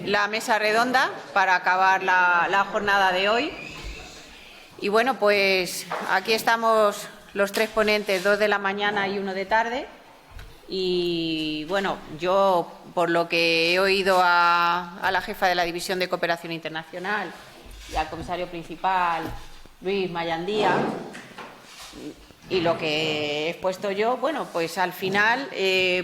la mesa redonda para acabar la jornada de hoy. Y bueno, pues aquí estamos los tres ponentes, 2 de la mañana y 1 de tarde. Y bueno, yo, por lo que he oído a la jefa de la División de Cooperación Internacional y al comisario principal, Luis Mayandía, y lo que he expuesto yo, bueno, pues al final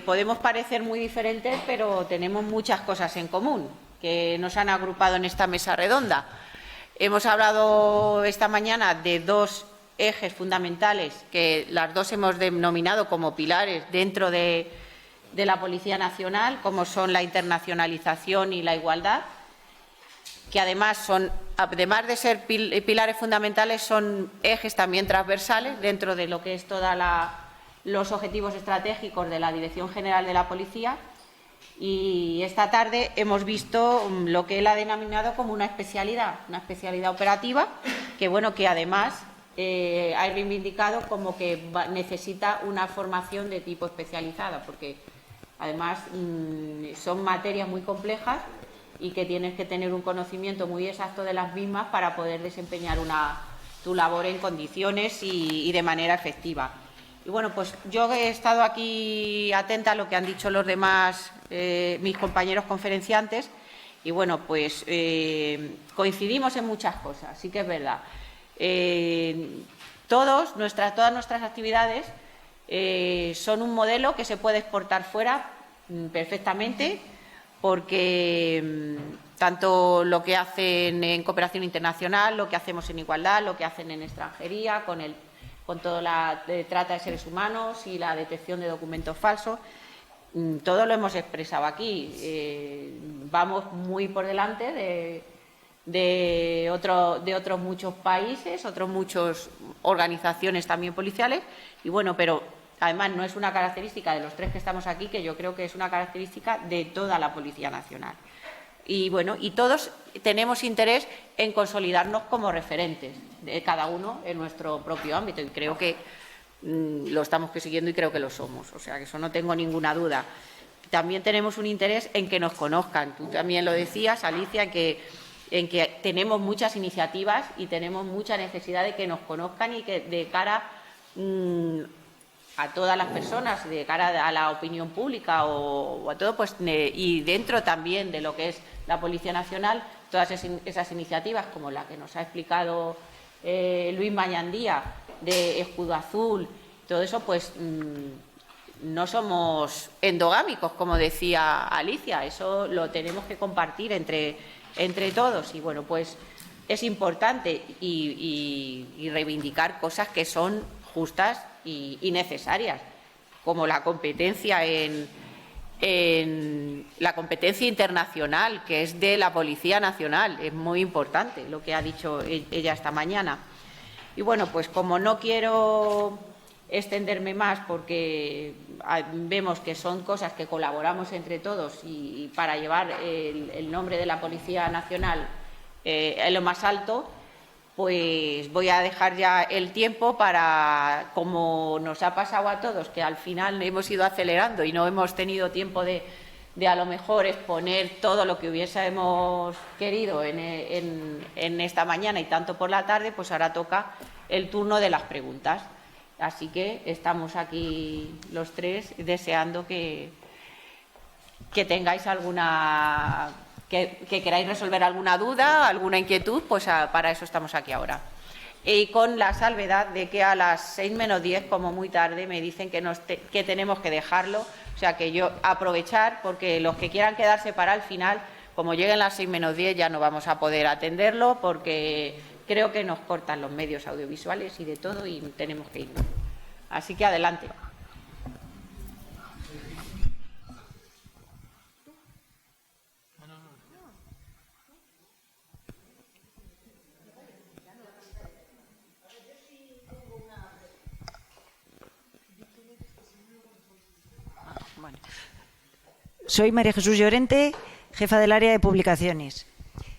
podemos parecer muy diferentes, pero tenemos muchas cosas en común que nos han agrupado en esta mesa redonda. Hemos hablado esta mañana de 2 ejes fundamentales que las dos hemos denominado como pilares dentro de la Policía Nacional, como son la internacionalización y la igualdad, que además de ser pilares fundamentales, son ejes también transversales dentro de lo que es todos los objetivos estratégicos de la Dirección General de la Policía. Y esta tarde hemos visto lo que él ha denominado como una especialidad operativa, que bueno, que además ha reivindicado como que necesita una formación de tipo especializada, porque además son materias muy complejas y que tienes que tener un conocimiento muy exacto de las mismas para poder desempeñar tu labor en condiciones y de manera efectiva. Y bueno, pues yo he estado aquí atenta a lo que han dicho los demás, mis compañeros conferenciantes, y bueno, pues coincidimos en muchas cosas, sí que es verdad. Todas nuestras actividades son un modelo que se puede exportar fuera perfectamente, porque tanto lo que hacen en cooperación internacional, lo que hacemos en igualdad, lo que hacen en extranjería, con toda la trata de seres humanos y la detección de documentos falsos, todo lo hemos expresado aquí. Vamos muy por delante de otros muchos países, otras muchas organizaciones también policiales, y bueno, pero además no es una característica de los tres que estamos aquí, que yo creo que es una característica de toda la Policía Nacional. Y bueno, y todos tenemos interés en consolidarnos como referentes, de cada uno en nuestro propio ámbito, y creo que lo estamos consiguiendo y creo que lo somos, o sea, que eso no tengo ninguna duda. También tenemos un interés en que nos conozcan. Tú también lo decías, Alicia, en que tenemos muchas iniciativas y tenemos mucha necesidad de que nos conozcan, y que de cara a todas las personas, de cara a la opinión pública o a todo, pues, y dentro también de lo que es la Policía Nacional, todas esas iniciativas, como la que nos ha explicado Luis Mayandía, de Escudo Azul, todo eso, pues no somos endogámicos, como decía Alicia, eso lo tenemos que compartir entre todos, y bueno, pues es importante y reivindicar cosas que son justas y necesarias, como la competencia en la competencia internacional, que es de la Policía Nacional. Es muy importante lo que ha dicho ella esta mañana. Y bueno, pues como no quiero extenderme más, porque vemos que son cosas que colaboramos entre todos y para llevar el nombre de la Policía Nacional en lo más alto, pues voy a dejar ya el tiempo para, como nos ha pasado a todos, que al final hemos ido acelerando y no hemos tenido tiempo de a lo mejor exponer todo lo que hubiésemos querido en esta mañana y tanto por la tarde, pues ahora toca el turno de las preguntas. Así que estamos aquí los tres deseando que tengáis alguna... Que queráis resolver alguna duda, alguna inquietud, pues para eso estamos aquí ahora. Y con la salvedad de que a las 6 menos 10, como muy tarde, me dicen que tenemos que dejarlo. O sea, que yo aprovechar, porque los que quieran quedarse para el final, como lleguen las 6 menos 10, ya no vamos a poder atenderlo, porque creo que nos cortan los medios audiovisuales y de todo, y tenemos que irnos. Así que adelante. Soy María Jesús Llorente, jefa del área de publicaciones.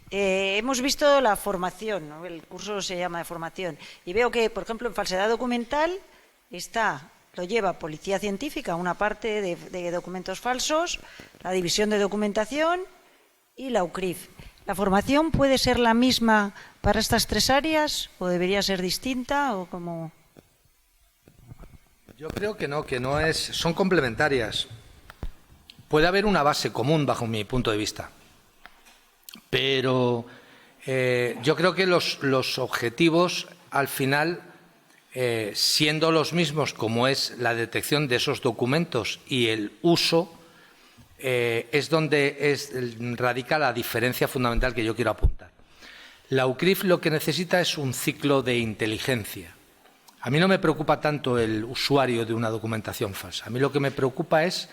Hemos visto la formación, ¿no? El curso se llama de formación, y veo que, por ejemplo, en falsedad documental está lo lleva Policía Científica, una parte de documentos falsos, la División de Documentación y la UCRIF. ¿La formación puede ser la misma para estas tres áreas o debería ser distinta o cómo? Yo creo que no es, son complementarias. Puede haber una base común bajo mi punto de vista, pero yo creo que los objetivos al final, siendo los mismos como es la detección de esos documentos y el uso, es donde radica la diferencia fundamental que yo quiero apuntar. La UCRIF lo que necesita es un ciclo de inteligencia. A mí no me preocupa tanto el usuario de una documentación falsa. A mí lo que me preocupa es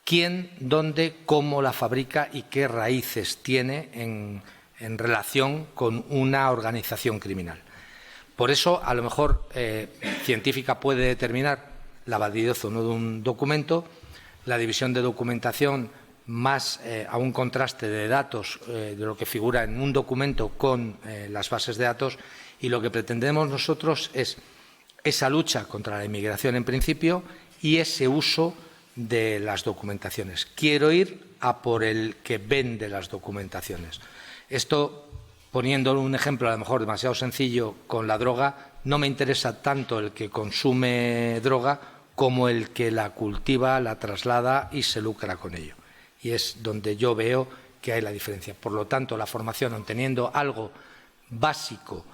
quién, dónde, cómo la fabrica y qué raíces tiene en relación con una organización criminal. Por eso, a lo mejor, Científica puede determinar la validez o no de un documento, la división de documentación más a un contraste de datos de lo que figura en un documento con las bases de datos, y lo que pretendemos nosotros es esa lucha contra la inmigración en principio y ese uso de las documentaciones. Quiero ir a por el que vende las documentaciones. Esto, poniendo un ejemplo a lo mejor demasiado sencillo con la droga, no me interesa tanto el que consume droga como el que la cultiva, la traslada y se lucra con ello. Y es donde yo veo que hay la diferencia. Por lo tanto, la formación, aun teniendo algo básico,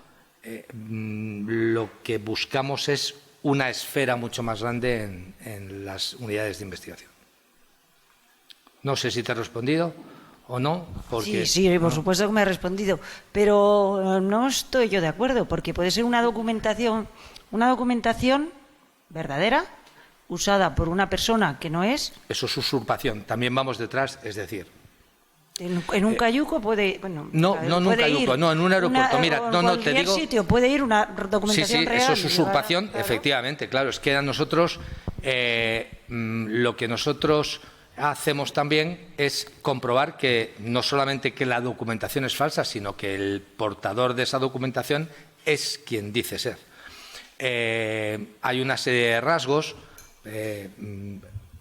lo que buscamos es una esfera mucho más grande en las unidades de investigación. No sé si te he respondido o no. Porque, sí, por supuesto que me ha respondido, pero no estoy yo de acuerdo, porque puede ser una documentación verdadera, usada por una persona que no es. Eso es usurpación. También vamos detrás, es decir. En un cayuco puede, bueno, no en un cayuco, no en un aeropuerto. Mira, no te digo. Sitio puede ir una documentación sí, real. Eso es usurpación, claro. Efectivamente, claro. Es que a nosotros lo que nosotros hacemos también es comprobar que no solamente que la documentación es falsa, sino que el portador de esa documentación es quien dice ser. Hay una serie de rasgos.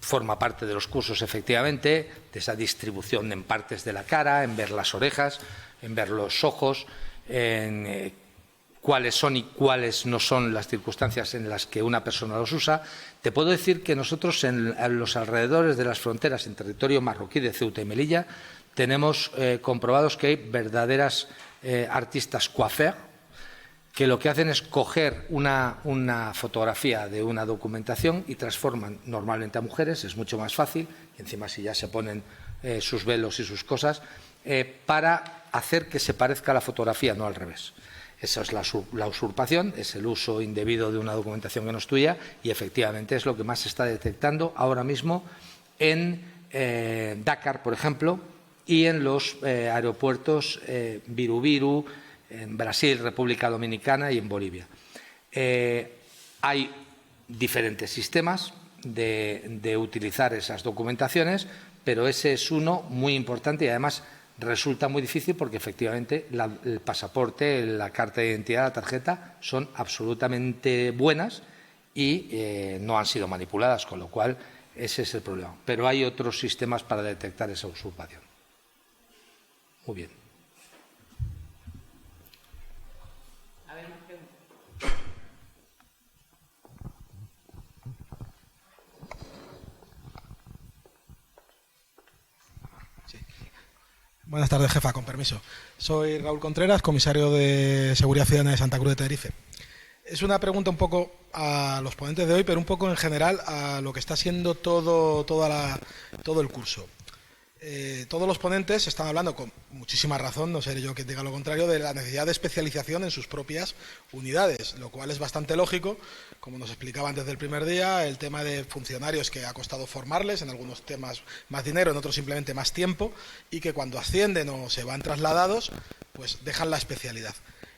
Forma parte de los cursos, efectivamente, de esa distribución en partes de la cara, en ver las orejas, en ver los ojos, en cuáles son y cuáles no son las circunstancias en las que una persona los usa. Te puedo decir que nosotros en los alrededores de las fronteras, en territorio marroquí de Ceuta y Melilla, tenemos comprobados que hay verdaderas artistas coiffeurs, que lo que hacen es coger una fotografía de una documentación y transforman normalmente a mujeres, es mucho más fácil, y encima si ya se ponen sus velos y sus cosas, para hacer que se parezca a la fotografía, no al revés. Esa es la usurpación, es el uso indebido de una documentación que no es tuya, y efectivamente es lo que más se está detectando ahora mismo en Dakar, por ejemplo, y en los aeropuertos Viru, en Brasil, República Dominicana y en Bolivia. Hay diferentes sistemas de utilizar esas documentaciones, pero ese es uno muy importante y además resulta muy difícil porque efectivamente el pasaporte, la carta de identidad, la tarjeta son absolutamente buenas y no han sido manipuladas, con lo cual ese es el problema. Pero hay otros sistemas para detectar esa usurpación. Muy bien. Buenas tardes, jefa, con permiso. Soy Raúl Contreras, comisario de Seguridad Ciudadana de Santa Cruz de Tenerife. Es una pregunta un poco a los ponentes de hoy, pero un poco en general a lo que está siendo todo el curso. Todos los ponentes están hablando con muchísima razón, no seré yo quien diga lo contrario, de la necesidad de especialización en sus propias unidades, lo cual es bastante lógico, como nos explicaban desde el primer día, el tema de funcionarios que ha costado formarles, en algunos temas más dinero, en otros simplemente más tiempo, y que cuando ascienden o se van trasladados, pues dejan la especialidad.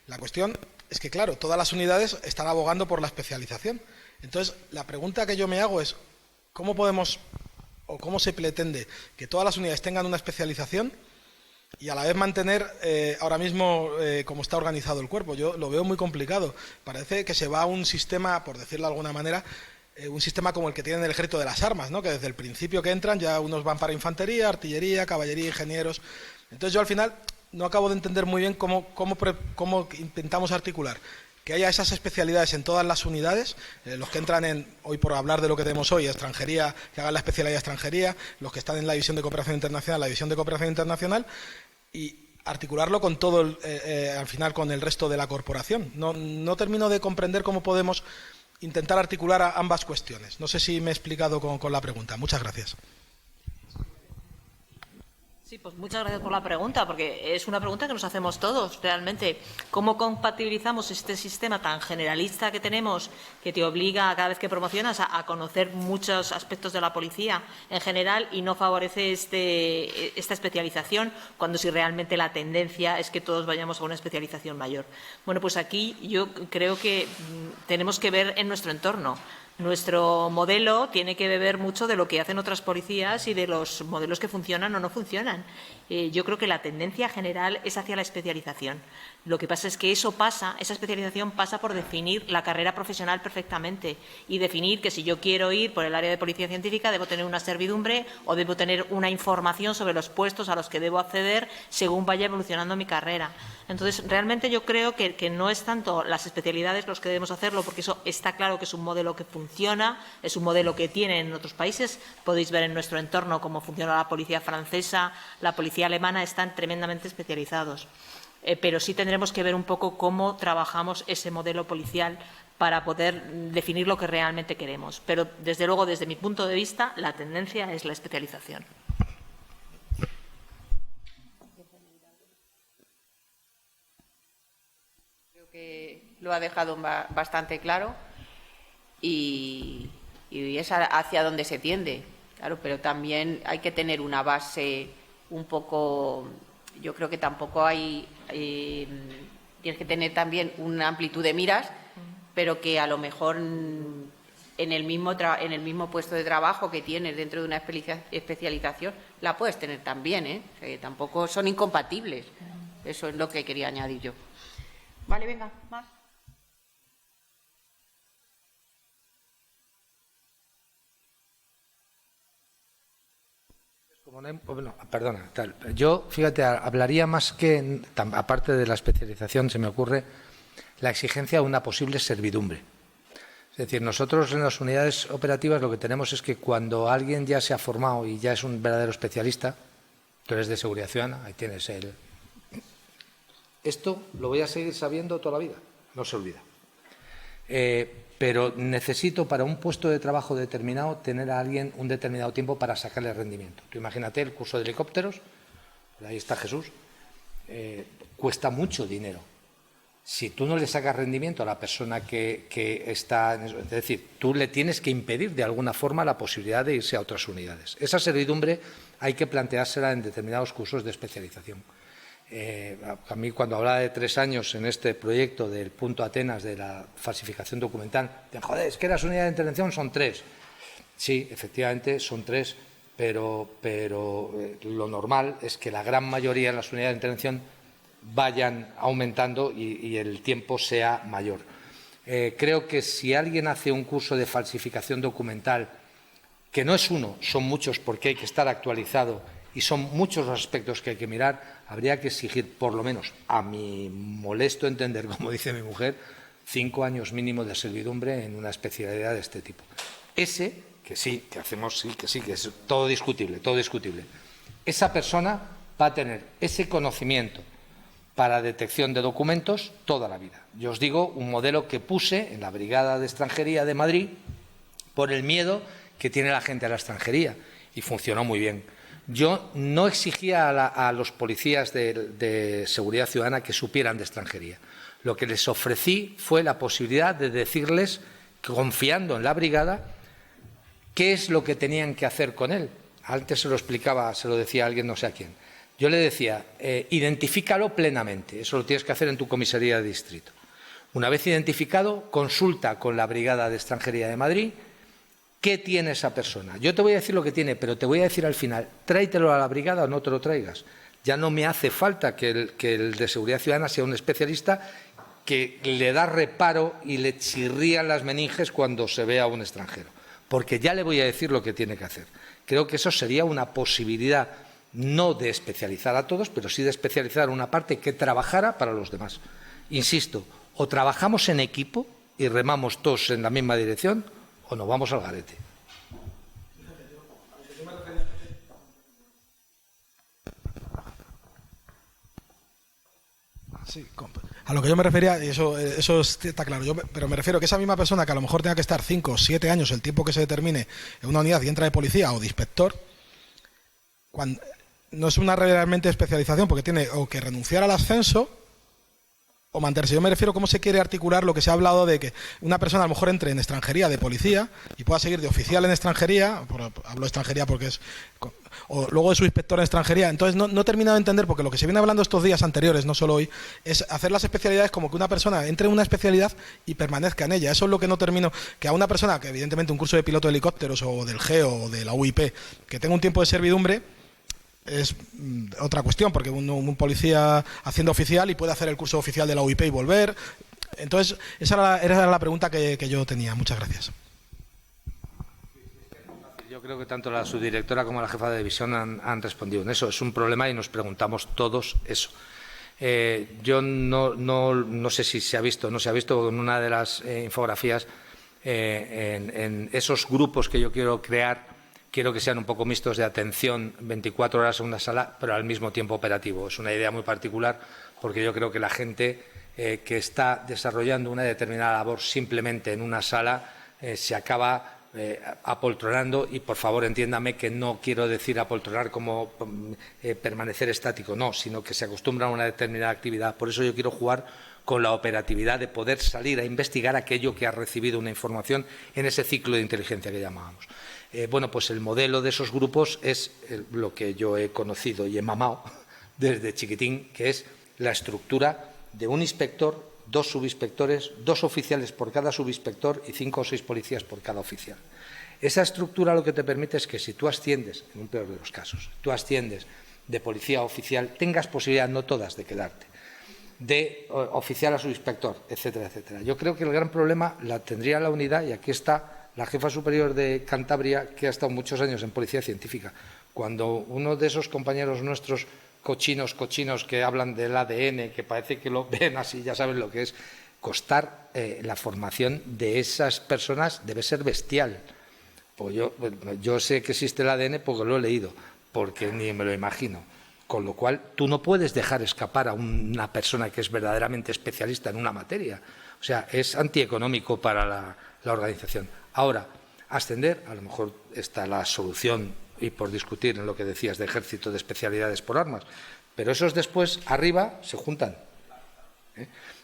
La cuestión es que, claro, todas las unidades están abogando por la especialización. Entonces, la pregunta que yo me hago es, ¿cómo podemos o cómo se pretende que todas las unidades tengan una especialización y a la vez mantener ahora mismo cómo está organizado el cuerpo? Yo lo veo muy complicado. Parece que se va a un sistema, por decirlo de alguna manera, un sistema como el que tienen el Ejército de las Armas, ¿no? Que desde el principio que entran ya unos van para infantería, artillería, caballería, ingenieros. Entonces yo al final no acabo de entender muy bien cómo intentamos articular que haya esas especialidades en todas las unidades, los que entran hoy por hablar de lo que tenemos hoy, extranjería, que hagan la especialidad de extranjería, los que están en la división de cooperación internacional, la división de cooperación internacional, y articularlo con todo, al final, con el resto de la corporación. No termino de comprender cómo podemos intentar articular ambas cuestiones. No sé si me he explicado con la pregunta. Muchas gracias. Sí, pues muchas gracias por la pregunta, porque es una pregunta que nos hacemos todos, realmente. ¿Cómo compatibilizamos este sistema tan generalista que tenemos, que te obliga cada vez que promocionas a conocer muchos aspectos de la policía en general y no favorece esta especialización, cuando si realmente la tendencia es que todos vayamos a una especialización mayor? Bueno, pues aquí yo creo que tenemos que ver en nuestro entorno. Nuestro modelo tiene que beber mucho de lo que hacen otras policías y de los modelos que funcionan o no funcionan. Yo creo que la tendencia general es hacia la especialización. Lo que pasa es que esa especialización pasa por definir la carrera profesional perfectamente y definir que si yo quiero ir por el área de policía científica debo tener una servidumbre o debo tener una información sobre los puestos a los que debo acceder según vaya evolucionando mi carrera. Entonces, realmente yo creo que no es tanto las especialidades los que debemos hacerlo, porque eso está claro que es un modelo que funciona, es un modelo que tienen en otros países. Podéis ver en nuestro entorno cómo funciona la policía francesa, la policía alemana, están tremendamente especializados. Pero sí tendremos que ver un poco cómo trabajamos ese modelo policial para poder definir lo que realmente queremos. Pero, desde luego, desde mi punto de vista, la tendencia es la especialización. Creo que lo ha dejado bastante claro y es hacia donde se tiende, claro, pero también hay que tener una base un poco. Yo creo que tampoco tienes que tener también una amplitud de miras, pero que a lo mejor en el mismo puesto de trabajo que tienes dentro de una especialización la puedes tener también, ¿eh? O sea, tampoco son incompatibles. Eso es lo que quería añadir yo. Vale, venga, más. Bueno, perdona, yo, fíjate, hablaría más que, aparte de la especialización, se me ocurre la exigencia de una posible servidumbre. Es decir, nosotros en las unidades operativas lo que tenemos es que cuando alguien ya se ha formado y ya es un verdadero especialista, tú eres de seguridad ciudadana, ahí tienes esto lo voy a seguir sabiendo toda la vida, no se olvida. Pero necesito para un puesto de trabajo determinado tener a alguien un determinado tiempo para sacarle rendimiento. Tú imagínate el curso de helicópteros, ahí está Jesús, cuesta mucho dinero. Si tú no le sacas rendimiento a la persona que está en eso, es decir, tú le tienes que impedir de alguna forma la posibilidad de irse a otras unidades. Esa servidumbre hay que planteársela en determinados cursos de especialización. A mí, cuando hablaba de 3 años en este proyecto del punto Atenas de la falsificación documental, decían, joder, es que las unidades de intervención son 3. Sí, efectivamente son 3, pero lo normal es que la gran mayoría de las unidades de intervención vayan aumentando y el tiempo sea mayor. Creo que si alguien hace un curso de falsificación documental, que no es uno, son muchos porque hay que estar actualizado y son muchos los aspectos que hay que mirar, habría que exigir, por lo menos, a mi molesto entender, como dice mi mujer, 5 años mínimo de servidumbre en una especialidad de este tipo. Ese, que sí, que hacemos, que es todo discutible, todo discutible. Esa persona va a tener ese conocimiento para detección de documentos toda la vida. Yo os digo un modelo que puse en la Brigada de Extranjería de Madrid por el miedo que tiene la gente a la extranjería y funcionó muy bien. Yo no exigía a los policías de seguridad ciudadana que supieran de extranjería. Lo que les ofrecí fue la posibilidad de decirles, confiando en la brigada, qué es lo que tenían que hacer con él. Antes se lo explicaba, se lo decía a alguien, no sé a quién. Yo le decía, identifícalo plenamente, eso lo tienes que hacer en tu comisaría de distrito. Una vez identificado, consulta con la Brigada de Extranjería de Madrid qué tiene esa persona. Yo te voy a decir lo que tiene, pero te voy a decir al final, tráetelo a la brigada o no te lo traigas. Ya no me hace falta que el de seguridad ciudadana sea un especialista que le da reparo y le chirrían las meninges cuando se ve a un extranjero. Porque ya le voy a decir lo que tiene que hacer. Creo que eso sería una posibilidad no de especializar a todos, pero sí de especializar una parte que trabajara para los demás. Insisto, o trabajamos en equipo y remamos todos en la misma dirección, o nos vamos al garete. Sí, a lo que yo me refería, y eso está claro, pero me refiero que esa misma persona que a lo mejor tenga que estar 5 o 7 años, el tiempo que se determine en una unidad y entra de policía o de inspector, no es una realmente especialización porque tiene o que renunciar al ascenso o mantenerse. Yo me refiero a cómo se quiere articular lo que se ha hablado de que una persona a lo mejor entre en extranjería de policía y pueda seguir de oficial en extranjería, hablo de extranjería porque es, o luego de su inspector en extranjería. Entonces no he terminado de entender, porque lo que se viene hablando estos días anteriores, no solo hoy, es hacer las especialidades como que una persona entre en una especialidad y permanezca en ella. Eso es lo que no termino, que a una persona que evidentemente un curso de piloto de helicópteros o del GEO o de la UIP, que tenga un tiempo de servidumbre, es otra cuestión, porque un policía haciendo oficial y puede hacer el curso oficial de la UIP y volver. Entonces, esa era la pregunta que yo tenía. Muchas gracias. Yo creo que tanto la subdirectora como la jefa de división han respondido en eso. Es un problema y nos preguntamos todos eso. Yo no sé si se ha visto o no se ha visto en una de las infografías, en esos grupos que yo quiero crear. Quiero que sean un poco mixtos de atención 24 horas en una sala, pero al mismo tiempo operativo. Es una idea muy particular porque yo creo que la gente que está desarrollando una determinada labor simplemente en una sala se acaba apoltronando, y por favor entiéndame que no quiero decir apoltronar como permanecer estático, no, sino que se acostumbra a una determinada actividad. Por eso yo quiero jugar con la operatividad de poder salir a investigar aquello que ha recibido una información en ese ciclo de inteligencia que llamábamos. Bueno, pues el modelo de esos grupos es lo que yo he conocido y he mamado desde chiquitín, que es la estructura de un inspector, 2 subinspectores, 2 oficiales por cada subinspector y 5 o 6 policías por cada oficial. Esa estructura lo que te permite es que si tú asciendes, en un peor de los casos, tú asciendes de policía a oficial, tengas posibilidad, no todas, de quedarte, de oficial a subinspector, etcétera, etcétera. Yo creo que el gran problema la tendría la unidad, y aquí está la jefa superior de Cantabria, que ha estado muchos años en policía científica. Cuando uno de esos compañeros nuestros cochinos que hablan del ADN, que parece que lo ven así, ya saben lo que es, costar la formación de esas personas debe ser bestial. Pues yo sé que existe el ADN porque lo he leído, porque ni me lo imagino. Con lo cual, tú no puedes dejar escapar a una persona que es verdaderamente especialista en una materia. O sea, es antieconómico para la organización. Ahora, ascender, a lo mejor está la solución, y por discutir en lo que decías de ejército de especialidades por armas, pero esos después, arriba, se juntan.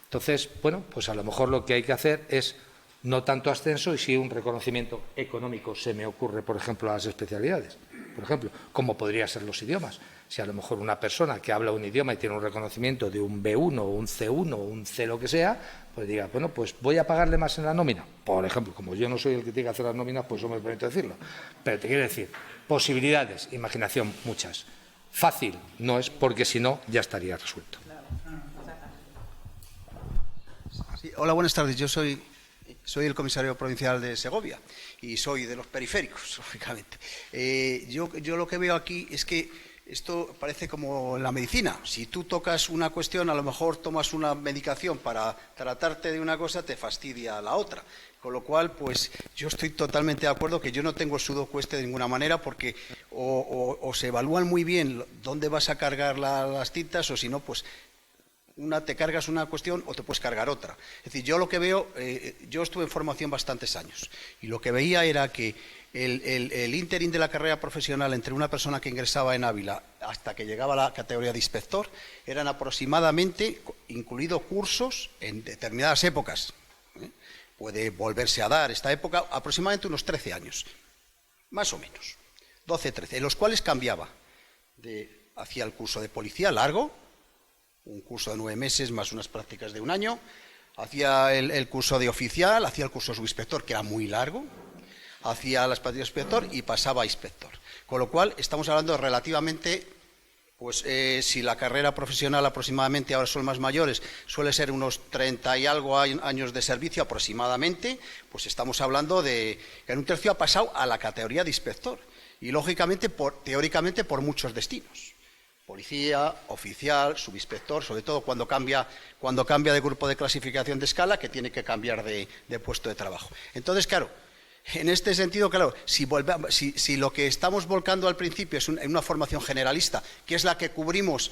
Entonces, bueno, pues a lo mejor lo que hay que hacer es no tanto ascenso y sí un reconocimiento económico, se me ocurre, por ejemplo, a las especialidades. Por ejemplo, como podría ser los idiomas. Si a lo mejor una persona que habla un idioma y tiene un reconocimiento de un B1 o un C1 o un C lo que sea, pues diga, bueno, pues voy a pagarle más en la nómina. Por ejemplo, como yo no soy el que tiene que hacer las nóminas, pues no me permito decirlo. Pero te quiero decir, posibilidades, imaginación, muchas. Fácil no es, porque si no, ya estaría resuelto. Sí, hola, buenas tardes. Yo soy el comisario provincial de Segovia y soy de los periféricos, lógicamente. Yo lo que veo aquí es que esto parece como en la medicina. Si tú tocas una cuestión, a lo mejor tomas una medicación para tratarte de una cosa, te fastidia la otra. Con lo cual, pues yo estoy totalmente de acuerdo que yo no tengo sudocueste de ninguna manera, porque o se evalúan muy bien dónde vas a cargar las tintas, o si no, pues te cargas una cuestión o te puedes cargar otra. Es decir, yo lo que veo, yo estuve en formación bastantes años y lo que veía era que el ínterin de la carrera profesional entre una persona que ingresaba en Ávila hasta que llegaba a la categoría de inspector eran aproximadamente, incluidos cursos en determinadas épocas, puede volverse a dar esta época, aproximadamente unos 13 años, más o menos, 12, 13, en los cuales cambiaba hacia el curso de policía largo, un curso de 9 meses más unas prácticas de 1 año, hacía el curso de oficial, hacía el curso de subinspector, que era muy largo, hacía las prácticas de inspector y pasaba a inspector. Con lo cual, estamos hablando de relativamente Pues si la carrera profesional aproximadamente, ahora son más mayores, suele ser unos 30 y algo años de servicio aproximadamente, pues estamos hablando de que en un tercio ha pasado a la categoría de inspector. Y lógicamente, teóricamente, por muchos destinos. Policía, oficial, subinspector, sobre todo cuando cambia de grupo de clasificación de escala, que tiene que cambiar de puesto de trabajo. Entonces, claro, en este sentido, claro, si lo que estamos volcando al principio es una formación generalista, que es la que cubrimos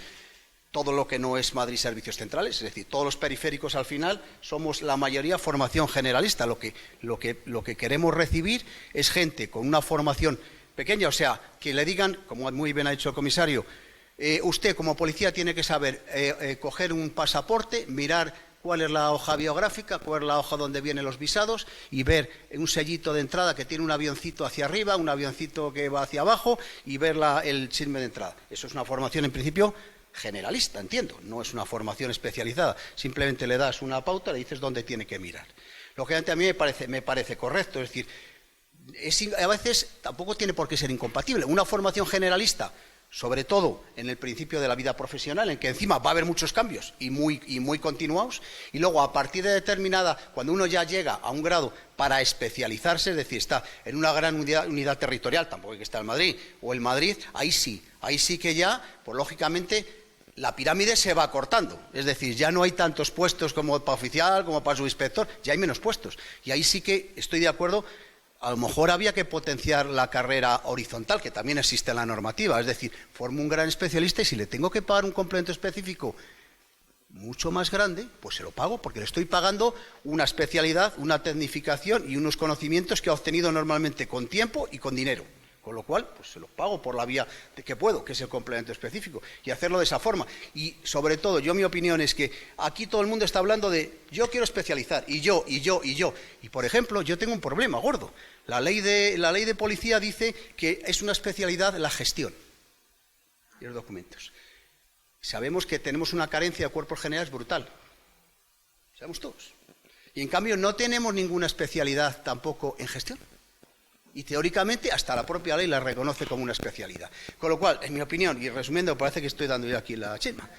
todo lo que no es Madrid Servicios Centrales, es decir, todos los periféricos al final somos la mayoría formación generalista. Lo que queremos recibir es gente con una formación pequeña, o sea, que le digan, como muy bien ha dicho el comisario, usted como policía tiene que saber coger un pasaporte, mirar cuál es la hoja biográfica, cuál es la hoja donde vienen los visados y ver un sellito de entrada que tiene un avioncito hacia arriba, un avioncito que va hacia abajo y ver el chisme de entrada. Eso es una formación en principio generalista, entiendo, no es una formación especializada. Simplemente le das una pauta, le dices dónde tiene que mirar. Lógicamente a mí me parece correcto, es decir, a veces tampoco tiene por qué ser incompatible. Una formación generalista, sobre todo en el principio de la vida profesional, en que encima va a haber muchos cambios y muy continuados, y luego a partir de determinada, cuando uno ya llega a un grado para especializarse, es decir, está en una gran unidad territorial, tampoco hay que estar en Madrid, o en Madrid, ahí sí que ya, pues lógicamente, la pirámide se va cortando, es decir, ya no hay tantos puestos como para oficial, como para subinspector, ya hay menos puestos, y ahí sí que estoy de acuerdo. A lo mejor había que potenciar la carrera horizontal, que también existe en la normativa. Es decir, formo un gran especialista y si le tengo que pagar un complemento específico mucho más grande, pues se lo pago, porque le estoy pagando una especialidad, una tecnificación y unos conocimientos que ha obtenido normalmente con tiempo y con dinero. Con lo cual, pues se los pago por la vía de que puedo, que es el complemento específico, y hacerlo de esa forma. Y sobre todo, mi opinión es que aquí todo el mundo está hablando de yo quiero especializar, y yo. Y por ejemplo, yo tengo un problema gordo. La ley de policía dice que es una especialidad la gestión y los documentos. Sabemos que tenemos una carencia de cuerpos generales brutal. Sabemos todos. Y en cambio no tenemos ninguna especialidad tampoco en gestión. Y teóricamente hasta la propia ley la reconoce como una especialidad. Con lo cual, en mi opinión, y resumiendo, parece que estoy dando yo aquí la chema,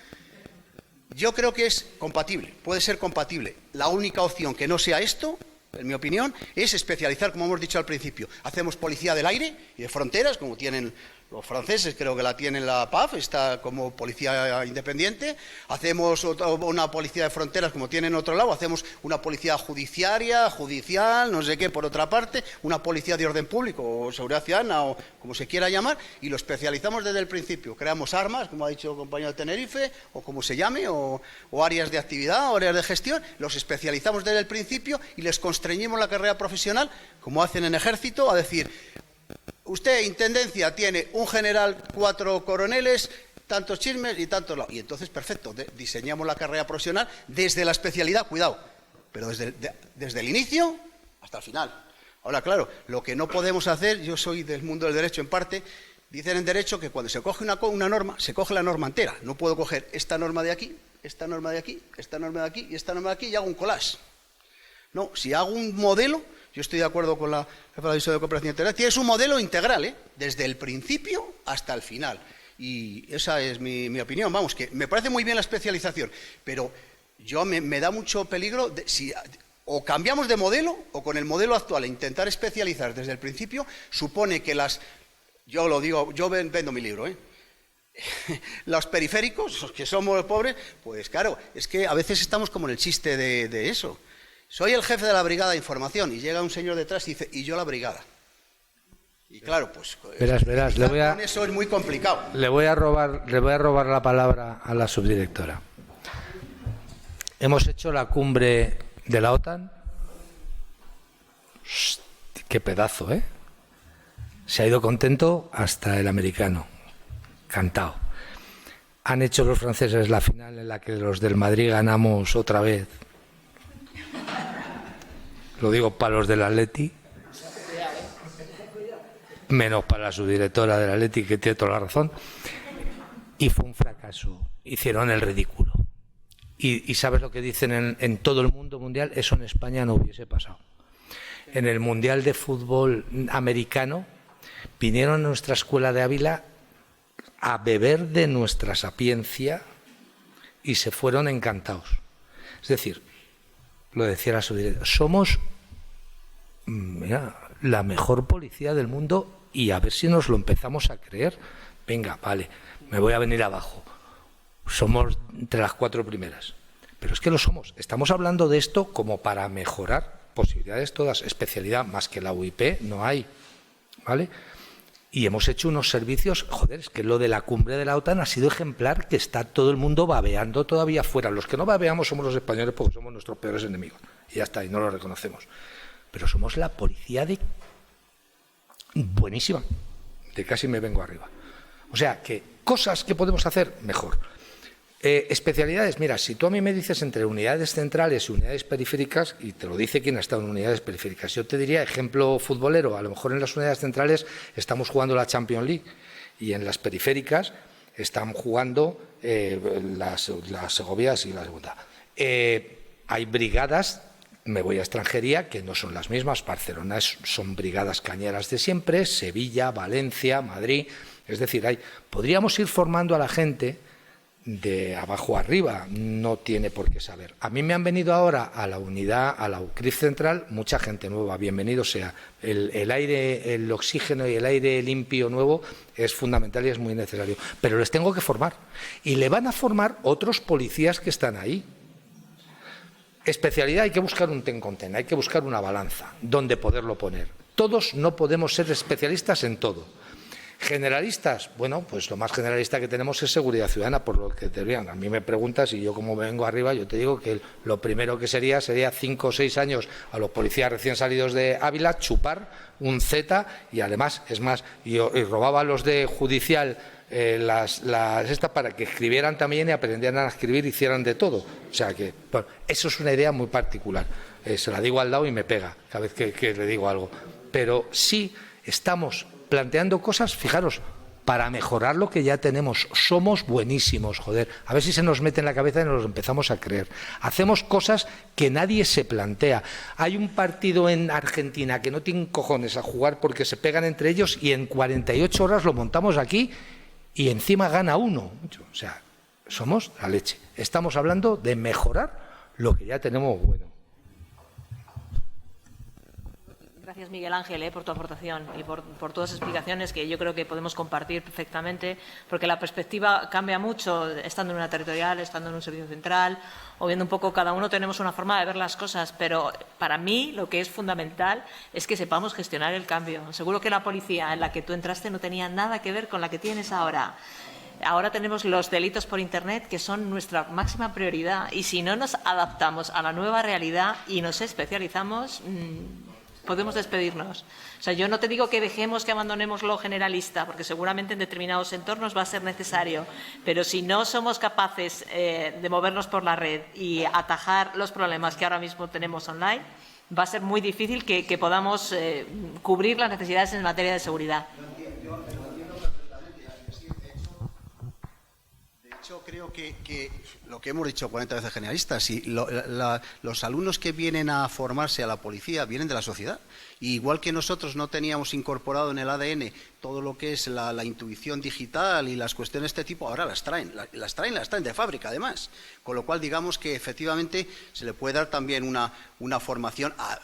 yo creo que es compatible, puede ser compatible. La única opción que no sea esto, en mi opinión, es especializar, como hemos dicho al principio. Hacemos policía del aire y de fronteras, como tienen los franceses, creo que la tienen la PAF, está como policía independiente. Hacemos una policía de fronteras, como tienen en otro lado. Hacemos una policía judicial, no sé qué, por otra parte. Una policía de orden público o seguridad ciudadana o como se quiera llamar. Y lo especializamos desde el principio. Creamos armas, como ha dicho el compañero de Tenerife, o como se llame, o áreas de actividad, o áreas de gestión. Los especializamos desde el principio y les constreñimos la carrera profesional, como hacen en ejército, a decir: usted, intendencia, tiene un general, 4 coroneles, tantos chismes y tantos lados. Y entonces, perfecto, diseñamos la carrera profesional desde la especialidad, cuidado, pero desde el inicio hasta el final. Ahora, claro, lo que no podemos hacer, yo soy del mundo del derecho en parte, dicen en derecho que cuando se coge una norma, se coge la norma entera. No puedo coger esta norma de aquí, esta norma de aquí, esta norma de aquí y esta norma de aquí y hago un collage. No, si hago un modelo, yo estoy de acuerdo con la jefa de la División de Cooperación Integral, tienes un modelo integral, desde el principio hasta el final. Y esa es mi opinión. Vamos, que me parece muy bien la especialización, pero me da mucho peligro si o cambiamos de modelo o con el modelo actual intentar especializar desde el principio supone que yo lo digo, yo vendo mi libro, los periféricos, los que somos pobres, pues claro, es que a veces estamos como en el chiste de eso. Soy el jefe de la brigada de información y llega un señor detrás y dice, y yo la brigada. Y claro, pues verás, eso es muy complicado. Le voy a robar la palabra a la subdirectora. Hemos hecho la cumbre de la OTAN. Qué pedazo, ¿eh? Se ha ido contento hasta el americano. Cantao. Han hecho los franceses la final en la que los del Madrid ganamos otra vez. Lo digo para los del Atleti, menos para la subdirectora del Atleti, que tiene toda la razón. Y fue un fracaso. Hicieron el ridículo. Y ¿sabes lo que dicen en todo el mundo mundial? Eso en España no hubiese pasado. En el Mundial de Fútbol americano vinieron a nuestra escuela de Ávila a beber de nuestra sapiencia y se fueron encantados. Es decir, lo decía la subdirectora, somos la mejor policía del mundo y a ver si nos lo empezamos a creer. Venga, vale, me voy a venir abajo. Somos entre las 4 primeras. Pero es que lo somos. Estamos hablando de esto como para mejorar posibilidades todas. Especialidad más que la UIP no hay, ¿vale? Y hemos hecho unos servicios, joder, es que lo de la cumbre de la OTAN ha sido ejemplar, que está todo el mundo babeando todavía fuera. Los que no babeamos somos los españoles porque somos nuestros peores enemigos. Y ya está, y no lo reconocemos. Pero somos la policía de buenísima, de casi me vengo arriba. O sea, que cosas que podemos hacer, mejor. Especialidades, mira, si tú a mí me dices entre unidades centrales y unidades periféricas, y te lo dice quien ha estado en unidades periféricas, yo te diría, ejemplo futbolero, a lo mejor en las unidades centrales estamos jugando la Champions League y en las periféricas están jugando las Segovias y la segunda. Hay brigadas, me voy a extranjería, que no son las mismas. Barcelona son brigadas cañeras de siempre, Sevilla, Valencia, Madrid. Es decir, podríamos ir formando a la gente de abajo arriba, no tiene por qué saber. A mí me han venido ahora a la unidad, a la UCRIF central, mucha gente nueva, bienvenido sea. El aire, el oxígeno y el aire limpio nuevo es fundamental y es muy necesario. Pero les tengo que formar. Y le van a formar otros policías que están ahí. Especialidad, hay que buscar un ten con ten, hay que buscar una balanza donde poderlo poner. Todos no podemos ser especialistas en todo. Generalistas, bueno, pues lo más generalista que tenemos es seguridad ciudadana, por lo que te dirían. A mí me preguntas y yo como vengo arriba, yo te digo que lo primero que sería 5 o 6 años a los policías recién salidos de Ávila, chupar un Z y además, es más, y robaba a los de judicial estas para que escribieran también y aprendieran a escribir, hicieran de todo. O sea que, bueno, eso es una idea muy particular. Se la digo al lado y me pega cada vez que le digo algo. Pero sí estamos planteando cosas, fijaros, para mejorar lo que ya tenemos. Somos buenísimos, joder. A ver si se nos mete en la cabeza y nos lo empezamos a creer. Hacemos cosas que nadie se plantea. Hay un partido en Argentina que no tiene cojones a jugar porque se pegan entre ellos y en 48 horas lo montamos aquí y encima gana uno. O sea, somos la leche. Estamos hablando de mejorar lo que ya tenemos bueno. Gracias, Miguel Ángel, por tu aportación y por todas las explicaciones que yo creo que podemos compartir perfectamente, porque la perspectiva cambia mucho estando en una territorial, estando en un servicio central, o viendo un poco, cada uno tenemos una forma de ver las cosas, pero para mí lo que es fundamental es que sepamos gestionar el cambio. Seguro que la policía en la que tú entraste no tenía nada que ver con la que tienes ahora. Ahora tenemos los delitos por Internet, que son nuestra máxima prioridad, y si no nos adaptamos a la nueva realidad y nos especializamos, podemos despedirnos. O sea, yo no te digo que dejemos, que abandonemos lo generalista, porque seguramente en determinados entornos va a ser necesario, pero si no somos capaces de movernos por la red y atajar los problemas que ahora mismo tenemos online, va a ser muy difícil que podamos cubrir las necesidades en materia de seguridad. Yo creo que lo que hemos dicho 40 veces generalistas, si los alumnos que vienen a formarse a la policía vienen de la sociedad. Y igual que nosotros no teníamos incorporado en el ADN todo lo que es la intuición digital y las cuestiones de este tipo, ahora las traen de fábrica además. Con lo cual digamos que efectivamente se le puede dar también una formación a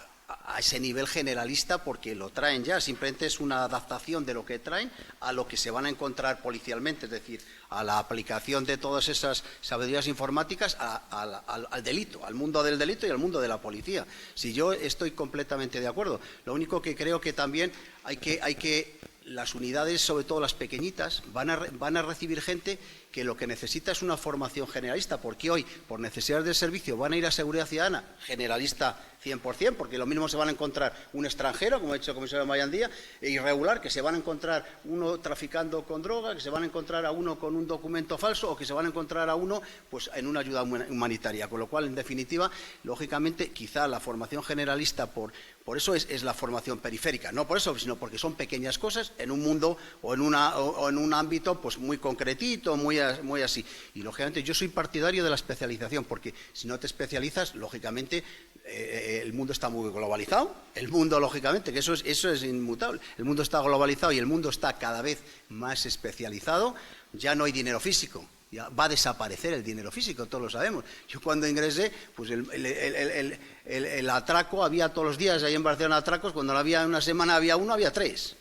ese nivel generalista, porque lo traen ya, simplemente es una adaptación de lo que traen a lo que se van a encontrar policialmente, es decir, a la aplicación de todas esas sabidurías informáticas al delito, al mundo del delito y al mundo de la policía. Si yo estoy completamente de acuerdo, lo único que creo que también hay que las unidades, sobre todo las pequeñitas, van a recibir gente que lo que necesita es una formación generalista, porque hoy, por necesidades del servicio, van a ir a seguridad ciudadana generalista 100%, porque lo mismo se van a encontrar un extranjero, como ha dicho el comisario Mayandía, irregular, que se van a encontrar uno traficando con droga, que se van a encontrar a uno con un documento falso, o que se van a encontrar a uno pues en una ayuda humanitaria. Con lo cual, en definitiva, lógicamente, quizá la formación generalista por Por eso es la formación periférica, no por eso, sino porque son pequeñas cosas en un mundo o en un ámbito pues muy concretito, muy así. Y lógicamente yo soy partidario de la especialización, porque si no te especializas, lógicamente el mundo está muy globalizado. El mundo, lógicamente, que eso es inmutable. El mundo está globalizado y el mundo está cada vez más especializado. Ya no hay dinero físico. Ya va a desaparecer el dinero físico, todos lo sabemos. Yo cuando ingresé, pues el atraco había todos los días, ahí en Barcelona atracos, cuando había una semana había uno, había 3.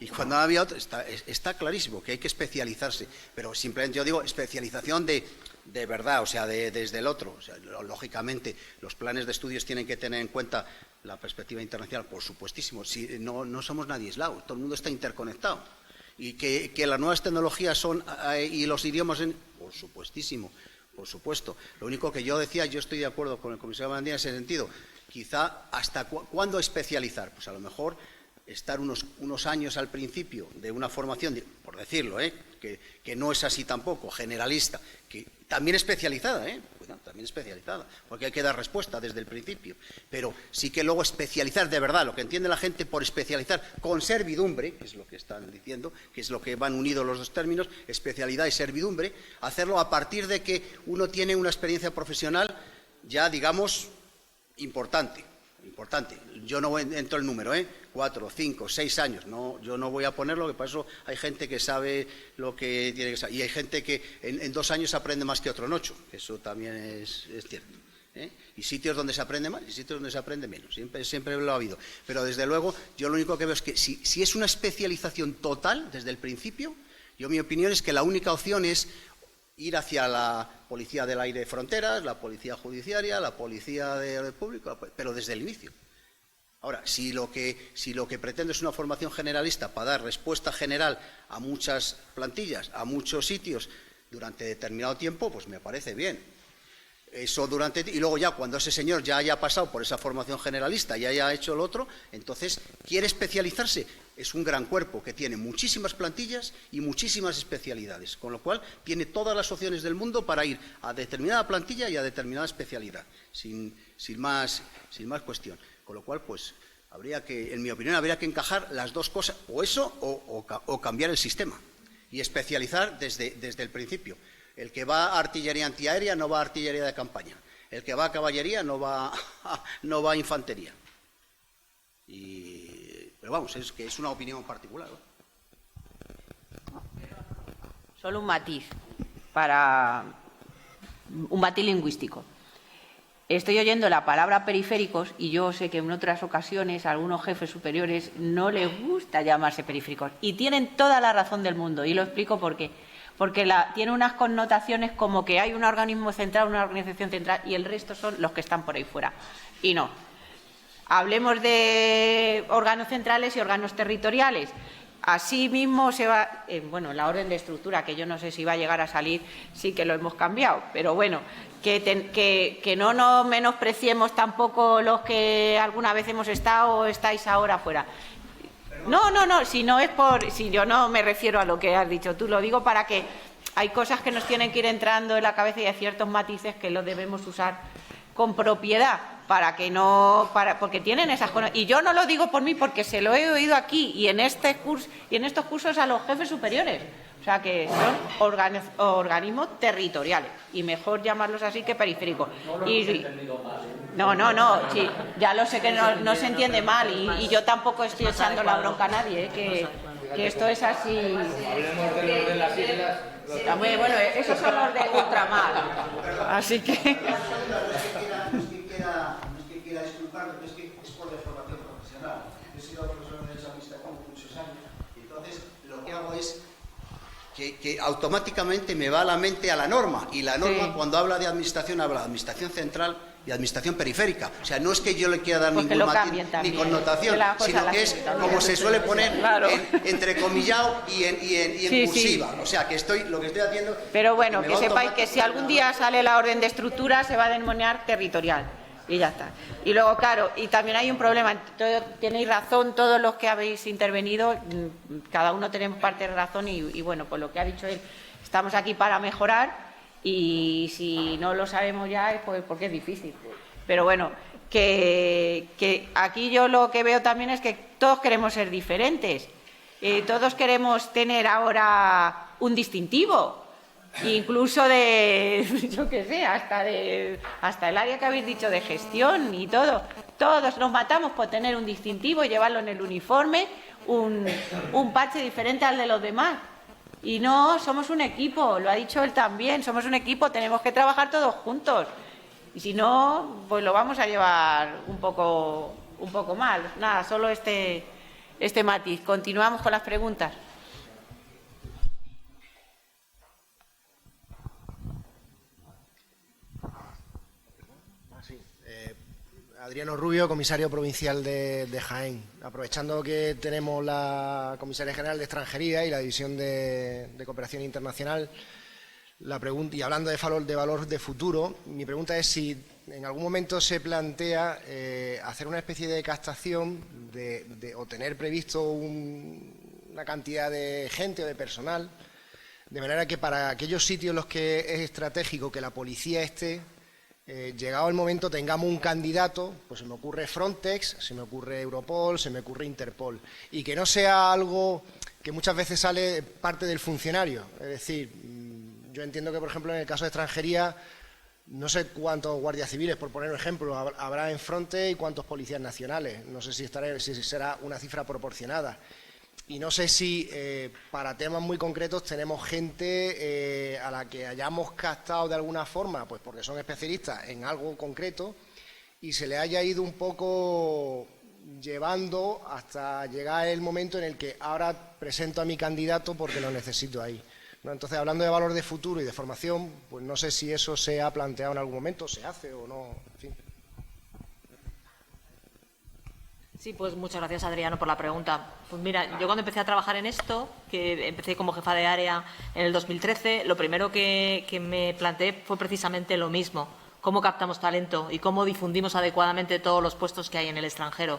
Y cuando había otro, está clarísimo que hay que especializarse, pero simplemente yo digo especialización de verdad, o sea, desde el otro. O sea, lógicamente, los planes de estudios tienen que tener en cuenta la perspectiva internacional, por supuestísimo. Si, no somos nadie aislado, todo el mundo está interconectado. Y que las nuevas tecnologías son y los idiomas, por supuestísimo, por supuesto. Lo único que yo decía, yo estoy de acuerdo con el comisario Bandía en ese sentido, quizá hasta cuándo especializar, pues a lo mejor estar unos años al principio de una formación, por decirlo, que no es así tampoco, generalista, que también especializada, cuidado, también especializada, porque hay que dar respuesta desde el principio, pero sí que luego especializar de verdad, lo que entiende la gente por especializar con servidumbre, que es lo que están diciendo, que es lo que van unidos los dos términos, especialidad y servidumbre, hacerlo a partir de que uno tiene una experiencia profesional ya, digamos, importante. Yo no entro el número, 4, 5, 6 años, no, yo no voy a ponerlo, que para eso hay gente que sabe lo que tiene que saber, y hay gente que en 2 años aprende más que otro en 8, eso también es cierto. Y sitios donde se aprende más y sitios donde se aprende menos, siempre lo ha habido. Pero desde luego, yo lo único que veo es que si es una especialización total desde el principio, mi opinión es que la única opción es ir hacia la Policía del Aire de Fronteras, la Policía Judiciaria, la Policía de Público, pero desde el inicio. Ahora, si lo que pretendo es una formación generalista para dar respuesta general a muchas plantillas, a muchos sitios durante determinado tiempo, pues me parece bien. Eso y luego ya cuando ese señor ya haya pasado por esa formación generalista y haya hecho lo otro, entonces quiere especializarse. Es un gran cuerpo que tiene muchísimas plantillas y muchísimas especialidades, con lo cual tiene todas las opciones del mundo para ir a determinada plantilla y a determinada especialidad, sin más cuestión. Con lo cual, pues, en mi opinión, habría que encajar las dos cosas, o eso o cambiar el sistema y especializar desde el principio. El que va a artillería antiaérea no va a artillería de campaña. El que va a caballería no va a infantería. Pero vamos, es una opinión particular, ¿no? Solo un matiz lingüístico. Estoy oyendo la palabra periféricos y yo sé que en otras ocasiones a algunos jefes superiores no les gusta llamarse periféricos. Y tienen toda la razón del mundo, y lo explico por qué. Porque tiene unas connotaciones como que hay un organismo central, una organización central, y el resto son los que están por ahí fuera. Y no. Hablemos de órganos centrales y órganos territoriales. Así mismo se va, la orden de estructura, que yo no sé si va a llegar a salir, sí que lo hemos cambiado, pero bueno, que no nos menospreciemos tampoco los que alguna vez hemos estado o estáis ahora fuera. No, si yo no me refiero a lo que has dicho tú, lo digo para que hay cosas que nos tienen que ir entrando en la cabeza y hay ciertos matices que los debemos usar con propiedad porque tienen esas cosas. Y yo no lo digo por mí, porque se lo he oído aquí y en estos cursos a los jefes superiores. O sea, que son organismos territoriales y mejor llamarlos así que periféricos. No, sí, ya lo sé que no se entiende mal y yo tampoco estoy echando la bronca a nadie, que esto es así. Hablemos de los de las islas. Bueno, esos son los de ultramar. Así que... No es que quiera disculparlo, pero es que es por deformación profesional. Yo he sido profesor de Derecho Administrativo muchos años, y entonces lo que hago es que automáticamente me va a la mente a la norma, y la norma cuando habla de administración habla de administración central y administración periférica. O sea, no es que yo le quiera dar ningún matiz ni connotación, sino que es como se suele poner entrecomillado y en cursiva. O sea, que lo que estoy haciendo... Pero bueno, que sepáis que si algún día sale la orden de estructura se va a denominar territorial. Y ya está. Y luego, claro, y también hay un problema. Tenéis razón todos los que habéis intervenido, cada uno tenemos parte de razón y bueno, pues lo que ha dicho él, estamos aquí para mejorar y si no lo sabemos ya es pues porque es difícil. Pero bueno, que aquí yo lo que veo también es que todos queremos ser diferentes. Todos queremos tener ahora un distintivo, incluso de, yo qué sé, hasta el área que habéis dicho de gestión y todo. Todos nos matamos por tener un distintivo, llevarlo en el uniforme, un parche diferente al de los demás. Y no, somos un equipo, lo ha dicho él también, somos un equipo, tenemos que trabajar todos juntos. Y si no, pues lo vamos a llevar un poco mal. Nada, solo este matiz. Continuamos con las preguntas. Adriano Rubio, comisario provincial de Jaén. Aprovechando que tenemos la Comisaría General de Extranjería y la División de Cooperación Internacional, la pregunta, y hablando de valor de futuro, mi pregunta es si en algún momento se plantea hacer una especie de captación o tener previsto una cantidad de gente o de personal, de manera que para aquellos sitios en los que es estratégico que la policía esté, llegado el momento tengamos un candidato, pues se me ocurre Frontex, se me ocurre Europol, se me ocurre Interpol, y que no sea algo que muchas veces sale parte del funcionario. Es decir, yo entiendo que, por ejemplo, en el caso de extranjería, no sé cuántos guardias civiles, por poner un ejemplo, habrá en Frontex y cuántos policías nacionales. No sé si será una cifra proporcionada. Y no sé si para temas muy concretos tenemos gente a la que hayamos captado de alguna forma, pues porque son especialistas en algo concreto, y se le haya ido un poco llevando hasta llegar el momento en el que ahora presento a mi candidato porque lo necesito ahí, ¿no? Entonces, hablando de valor de futuro y de formación, pues no sé si eso se ha planteado en algún momento, se hace o no, en fin. Sí, pues muchas gracias, Adriano, por la pregunta. Pues mira, yo cuando empecé a trabajar en esto, que empecé como jefa de área en el 2013, lo primero que me planteé fue precisamente lo mismo: cómo captamos talento y cómo difundimos adecuadamente todos los puestos que hay en el extranjero.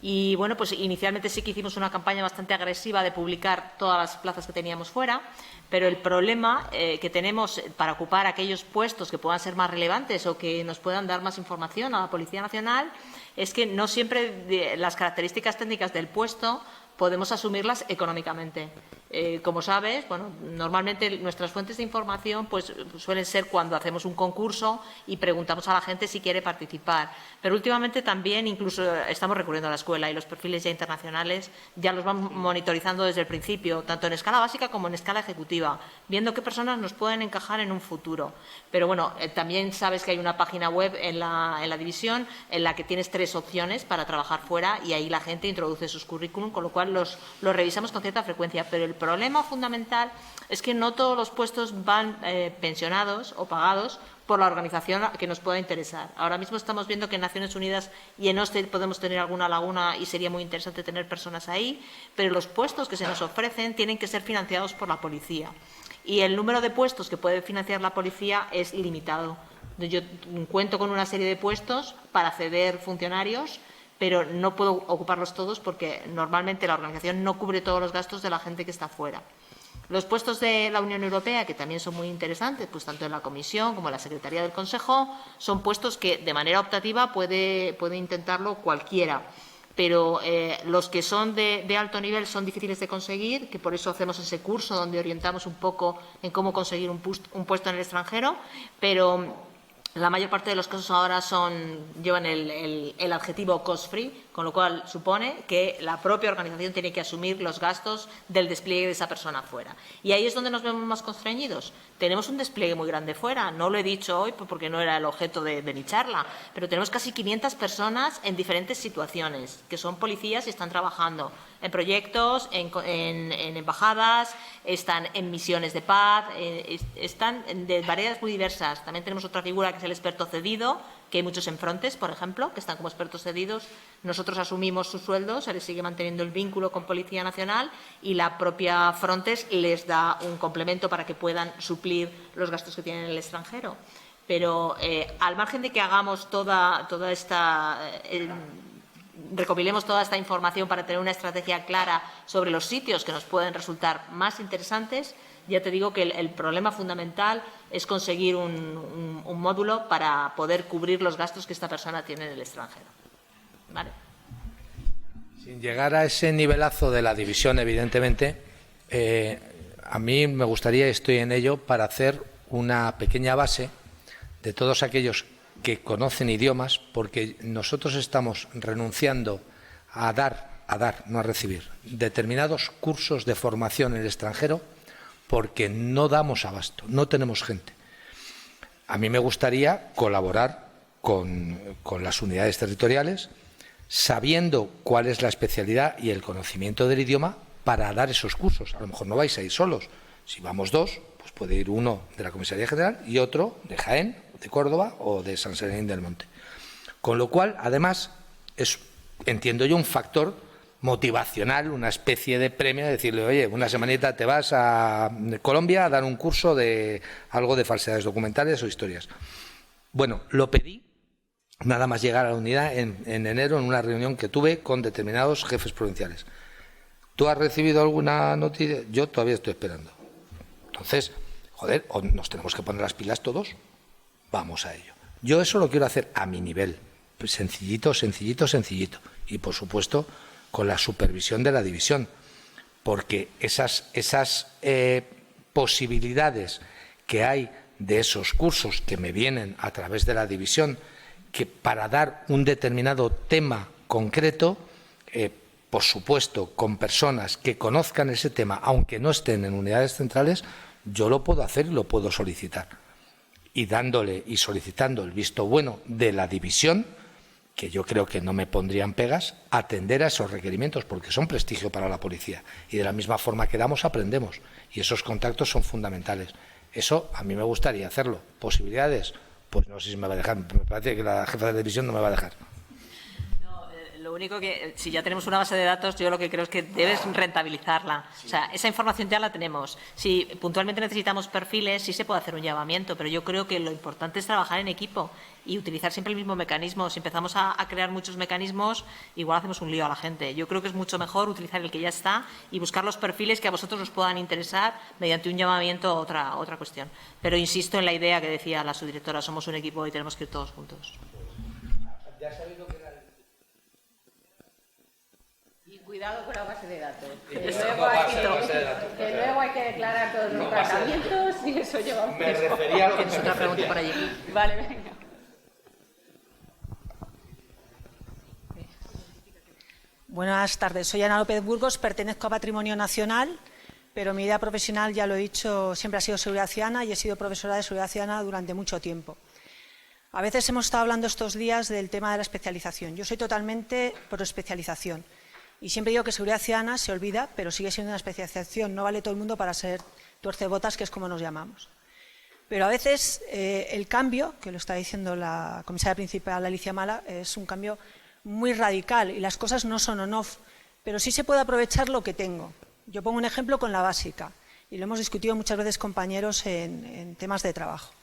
Y bueno, pues inicialmente sí que hicimos una campaña bastante agresiva de publicar todas las plazas que teníamos fuera, pero el problema que tenemos para ocupar aquellos puestos que puedan ser más relevantes o que nos puedan dar más información a la Policía Nacional es que no siempre las características técnicas del puesto podemos asumirlas económicamente. Como sabes, bueno, normalmente nuestras fuentes de información pues suelen ser cuando hacemos un concurso y preguntamos a la gente si quiere participar. Pero últimamente también incluso estamos recurriendo a la escuela, y los perfiles ya internacionales ya los van monitorizando desde el principio, tanto en escala básica como en escala ejecutiva, viendo qué personas nos pueden encajar en un futuro. Pero bueno, también sabes que hay una página web en la división en la que tienes 3 opciones para trabajar fuera, y ahí la gente introduce sus currículum, con lo cual los revisamos con cierta frecuencia. Pero el problema fundamental es que no todos los puestos van pensionados o pagados por la organización que nos pueda interesar. Ahora mismo estamos viendo que en Naciones Unidas y en OSCE podemos tener alguna laguna y sería muy interesante tener personas ahí, pero los puestos que se nos ofrecen tienen que ser financiados por la policía. Y el número de puestos que puede financiar la policía es limitado. Yo cuento con una serie de puestos para ceder funcionarios, pero no puedo ocuparlos todos porque normalmente la organización no cubre todos los gastos de la gente que está fuera. Los puestos de la Unión Europea, que también son muy interesantes, pues tanto en la Comisión como en la Secretaría del Consejo, son puestos que de manera optativa puede intentarlo cualquiera. Pero los que son de alto nivel son difíciles de conseguir, que por eso hacemos ese curso donde orientamos un poco en cómo conseguir un puesto en el extranjero, pero la mayor parte de los casos ahora llevan el adjetivo cost free, con lo cual supone que la propia organización tiene que asumir los gastos del despliegue de esa persona fuera. Y ahí es donde nos vemos más constreñidos. Tenemos un despliegue muy grande fuera, no lo he dicho hoy porque no era el objeto de mi charla, pero tenemos casi 500 personas en diferentes situaciones, que son policías y están trabajando en proyectos, en embajadas, están en misiones de paz, están de variedades muy diversas. También tenemos otra figura que es el experto cedido, que hay muchos en Frontex, por ejemplo, que están como expertos cedidos. Nosotros asumimos sus sueldos, se les sigue manteniendo el vínculo con Policía Nacional y la propia Frontex les da un complemento para que puedan suplir los gastos que tienen en el extranjero. Pero al margen de que hagamos recopilemos toda esta información para tener una estrategia clara sobre los sitios que nos pueden resultar más interesantes, Ya te digo que el problema fundamental es conseguir un módulo para poder cubrir los gastos que esta persona tiene en el extranjero. ¿Vale? Sin llegar a ese nivelazo de la división, evidentemente, a mí me gustaría, y estoy en ello, para hacer una pequeña base de todos aquellos que conocen idiomas, porque nosotros estamos renunciando a dar, no a recibir, determinados cursos de formación en el extranjero porque no damos abasto, no tenemos gente. A mí me gustaría colaborar con las unidades territoriales, sabiendo cuál es la especialidad y el conocimiento del idioma para dar esos cursos. A lo mejor no vais a ir solos. Si vamos dos, pues puede ir uno de la Comisaría General y otro de Jaén, de Córdoba o de San Sebastián del Monte. Con lo cual, además, es, entiendo yo, un factor motivacional, una especie de premio, de decirle, oye, una semanita te vas a Colombia a dar un curso de algo de falsedades documentales o historias. Bueno, lo pedí nada más llegar a la unidad en enero en una reunión que tuve con determinados jefes provinciales. ¿Tú has recibido alguna noticia? Yo todavía estoy esperando. Entonces, joder, o nos tenemos que poner las pilas todos, vamos a ello. Yo eso lo quiero hacer a mi nivel, sencillito, sencillito, sencillito. Y, por supuesto, con la supervisión de la división, porque esas posibilidades que hay de esos cursos que me vienen a través de la división, que para dar un determinado tema concreto, por supuesto, con personas que conozcan ese tema, aunque no estén en unidades centrales, yo lo puedo hacer y lo puedo solicitar. Y dándole y solicitando el visto bueno de la división, que yo creo que no me pondrían pegas, atender a esos requerimientos, porque son prestigio para la policía. Y de la misma forma que damos, aprendemos. Y esos contactos son fundamentales. Eso a mí me gustaría hacerlo. ¿Posibilidades? Pues no sé si me va a dejar. Me parece que la jefa de división no me va a dejar. Lo único que, si ya tenemos una base de datos, yo lo que creo es que debes rentabilizarla. Sí. O sea, esa información ya la tenemos. Si puntualmente necesitamos perfiles, sí se puede hacer un llamamiento, pero yo creo que lo importante es trabajar en equipo y utilizar siempre el mismo mecanismo. Si empezamos a crear muchos mecanismos, igual hacemos un lío a la gente. Yo creo que es mucho mejor utilizar el que ya está y buscar los perfiles que a vosotros os puedan interesar mediante un llamamiento o otra cuestión. Pero insisto en la idea que decía la subdirectora, somos un equipo y tenemos que ir todos juntos. Ya sabéis lo que era. Cuidado con la base de datos. Que luego hay que declarar todos los tratamientos y eso lleva un Me refería a lo que ¿Tienes otra pregunta por allí? Vale, venga. Buenas tardes, soy Ana López Burgos, pertenezco a Patrimonio Nacional, pero mi idea profesional, ya lo he dicho, siempre ha sido seguridad ciudadana y he sido profesora de seguridad ciudadana durante mucho tiempo. A veces hemos estado hablando estos días del tema de la especialización. Yo soy totalmente pro especialización. Y siempre digo que seguridad ciudadana se olvida, pero sigue siendo una especialización. No vale todo el mundo para ser tuercebotas, que es como nos llamamos. Pero a veces el cambio, que lo está diciendo la comisaria principal Alicia Mala, es un cambio muy radical y las cosas no son on-off, pero sí se puede aprovechar lo que tengo. Yo pongo un ejemplo con la básica y lo hemos discutido muchas veces compañeros en temas de trabajo.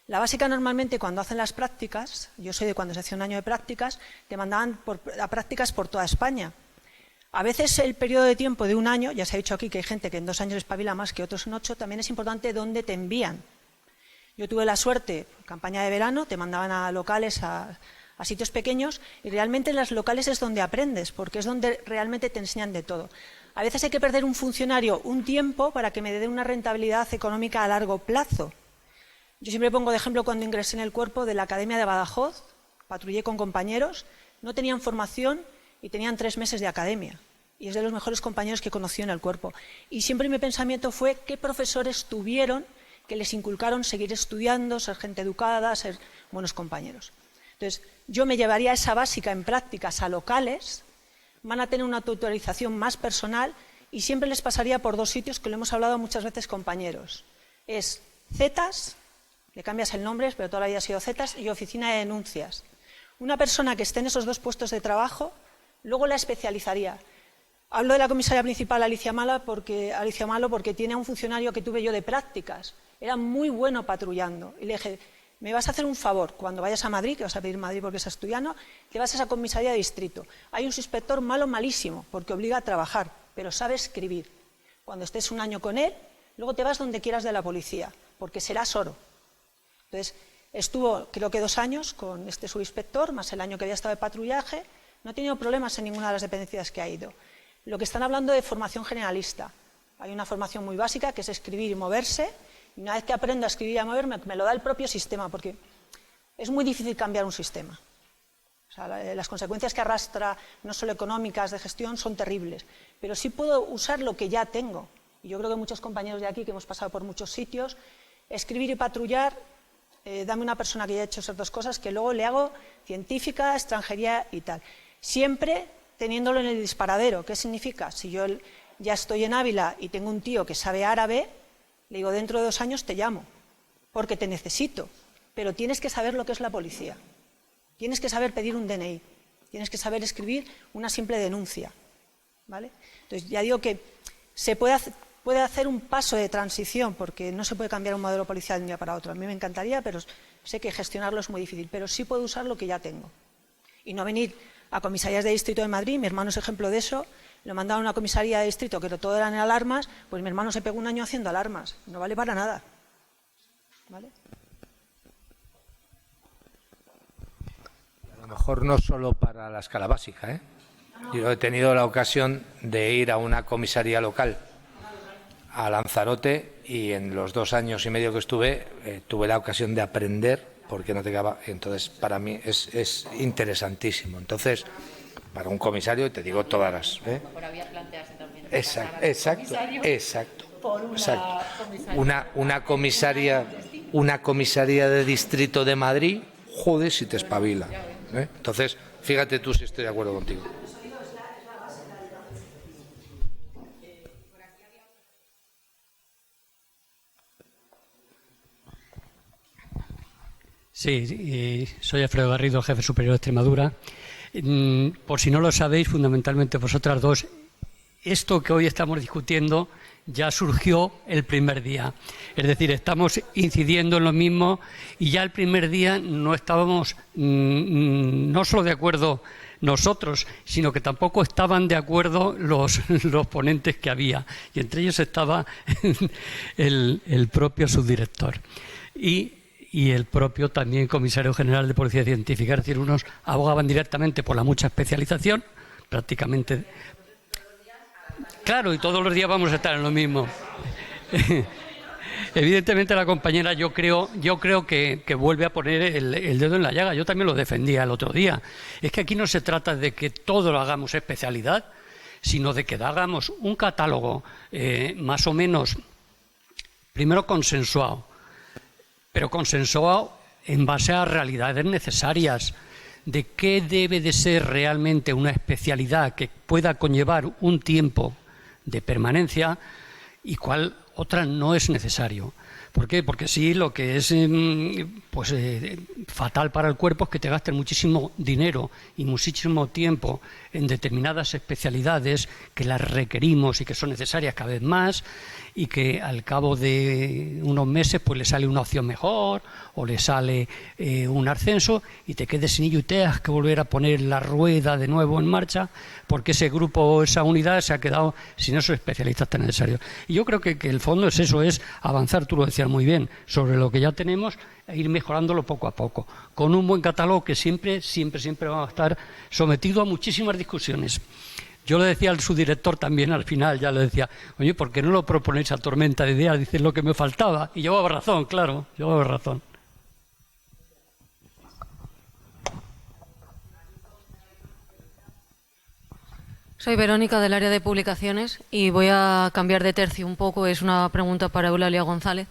La básica normalmente cuando hacen las prácticas, yo soy de cuando se hacía un año de prácticas, te mandaban a prácticas por toda España. A veces el periodo de tiempo de un año, ya se ha dicho aquí que hay gente que en 2 años espabila más que otros en 8, también es importante dónde te envían. Yo tuve la suerte, campaña de verano, te mandaban a locales, a sitios pequeños, y realmente en los locales es donde aprendes, porque es donde realmente te enseñan de todo. A veces hay que perder un funcionario un tiempo para que me dé una rentabilidad económica a largo plazo. Yo siempre pongo de ejemplo cuando ingresé en el cuerpo de la Academia de Badajoz, patrullé con compañeros, no tenían formación y tenían 3 meses de academia. Y es de los mejores compañeros que he conocido en el cuerpo. Y siempre mi pensamiento fue qué profesores tuvieron que les inculcaron seguir estudiando, ser gente educada, ser buenos compañeros. Entonces, yo me llevaría esa básica en prácticas a locales, van a tener una tutorización más personal y siempre les pasaría por 2 sitios que lo hemos hablado muchas veces compañeros. Es Zetas, le cambias el nombre, pero toda la vida ha sido Zetas, y oficina de denuncias. Una persona que esté en esos 2 puestos de trabajo, luego la especializaría. Hablo de la comisaria principal Alicia Malo porque tiene a un funcionario que tuve yo de prácticas. Era muy bueno patrullando. Y le dije, me vas a hacer un favor, cuando vayas a Madrid, que vas a pedir Madrid porque es asturiano, te vas a esa comisaría de distrito. Hay un subinspector malo, malísimo, porque obliga a trabajar, pero sabe escribir. Cuando estés un año con él, luego te vas donde quieras de la policía, porque serás oro. Entonces, estuvo creo que 2 años con este subinspector, más el año que había estado de patrullaje, no ha tenido problemas en ninguna de las dependencias que ha ido. Lo que están hablando de formación generalista. Hay una formación muy básica que es escribir y moverse, y una vez que aprendo a escribir y a moverme, me lo da el propio sistema, porque es muy difícil cambiar un sistema. O sea, las consecuencias que arrastra, no solo económicas, de gestión, son terribles. Pero sí puedo usar lo que ya tengo. Y yo creo que muchos compañeros de aquí, que hemos pasado por muchos sitios, escribir y patrullar, dame una persona que ya ha hecho esas 2 cosas, que luego le hago científica, extranjería y tal. Siempre teniéndolo en el disparadero. ¿Qué significa? Si yo ya estoy en Ávila y tengo un tío que sabe árabe, le digo, dentro de 2 años te llamo, porque te necesito. Pero tienes que saber lo que es la policía. Tienes que saber pedir un DNI, tienes que saber escribir una simple denuncia, ¿vale? Entonces, ya digo que se puede hacer un paso de transición, porque no se puede cambiar un modelo policial de un día para otro. A mí me encantaría, pero sé que gestionarlo es muy difícil, pero sí puedo usar lo que ya tengo. Y no venir a comisarías de distrito de Madrid, mi hermano es ejemplo de eso, lo mandaron a una comisaría de distrito que todo eran alarmas, pues mi hermano se pegó 1 año haciendo alarmas, no vale para nada, ¿vale? A lo mejor no solo para la escala básica, ¿eh? Yo he tenido la ocasión de ir a una comisaría local, a Lanzarote, y en los 2 años y medio que estuve, tuve la ocasión de aprender, porque no te quedaba. Entonces, para mí es interesantísimo. Entonces, para un comisario, y te digo todas las... Exacto. Una comisaría de distrito de Madrid, joder, si te espabila. Entonces, fíjate tú si estoy de acuerdo contigo. Sí, soy Alfredo Garrido, jefe superior de Extremadura. Por si no lo sabéis, fundamentalmente vosotras dos, esto que hoy estamos discutiendo ya surgió el primer día. Es decir, estamos incidiendo en lo mismo y ya el primer día no estábamos no solo de acuerdo nosotros, sino que tampoco estaban de acuerdo los ponentes que había. Y entre ellos estaba el propio subdirector y el propio también comisario general de Policía Científica. Es decir, unos abogaban directamente por la mucha especialización, prácticamente. Claro, y todos los días vamos a estar en lo mismo. Evidentemente la compañera yo creo que vuelve a poner el dedo en la llaga. Yo también lo defendía el otro día. Es que aquí no se trata de que todo lo hagamos especialidad, sino de que hagamos un catálogo más o menos, primero consensuado, pero consensuado en base a realidades necesarias, de qué debe de ser realmente una especialidad que pueda conllevar un tiempo de permanencia y cuál otra no es necesario. ¿Por qué? Porque sí, lo que es fatal para el cuerpo es que te gasten muchísimo dinero y muchísimo tiempo en determinadas especialidades que las requerimos y que son necesarias cada vez más, y que al cabo de unos meses pues le sale una opción mejor o le sale un ascenso y te quedes sin ello y tengas que volver a poner la rueda de nuevo en marcha porque ese grupo o esa unidad se ha quedado sin esos especialistas tan necesarios. Y yo creo que el fondo es eso, es avanzar, tú lo decías muy bien, sobre lo que ya tenemos e ir mejorándolo poco a poco, con un buen catálogo que siempre va a estar sometido a muchísimas discusiones. Yo le decía al subdirector también al final, ya le decía, oye, ¿por qué no lo proponéis a tormenta de ideas? Dices lo que me faltaba. Y llevaba razón, claro, llevaba razón. Soy Verónica del área de publicaciones y voy a cambiar de tercio un poco. Es una pregunta para Eulalia González.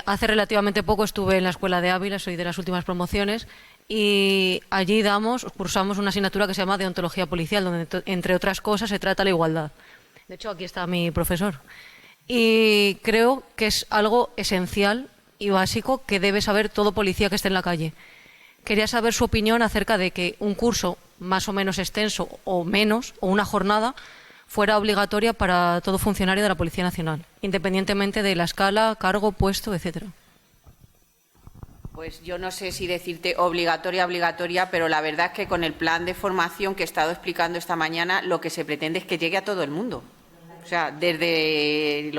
Hace relativamente poco estuve en la Escuela de Ávila, soy de las últimas promociones, y allí cursamos una asignatura que se llama Deontología Policial, donde, entre otras cosas, se trata la igualdad. De hecho, aquí está mi profesor. Y creo que es algo esencial y básico que debe saber todo policía que esté en la calle. Quería saber su opinión acerca de que un curso más o menos extenso o menos, o una jornada, fuera obligatoria para todo funcionario de la Policía Nacional, independientemente de la escala, cargo, puesto, etcétera. Pues yo no sé si decirte obligatoria, pero la verdad es que con el plan de formación que he estado explicando esta mañana, lo que se pretende es que llegue a todo el mundo. O sea,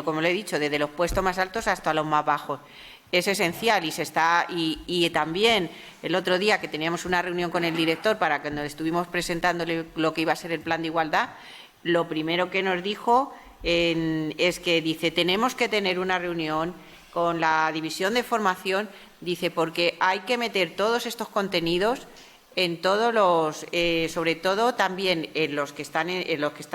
como le he dicho, desde los puestos más altos hasta los más bajos. Es esencial y también el otro día que teníamos una reunión con el director para cuando estuvimos presentándole lo que iba a ser el plan de igualdad, lo primero que nos dijo es que dice, tenemos que tener una reunión con la división de formación, dice, porque hay que meter todos estos contenidos en todos los, sobre todo también en los que están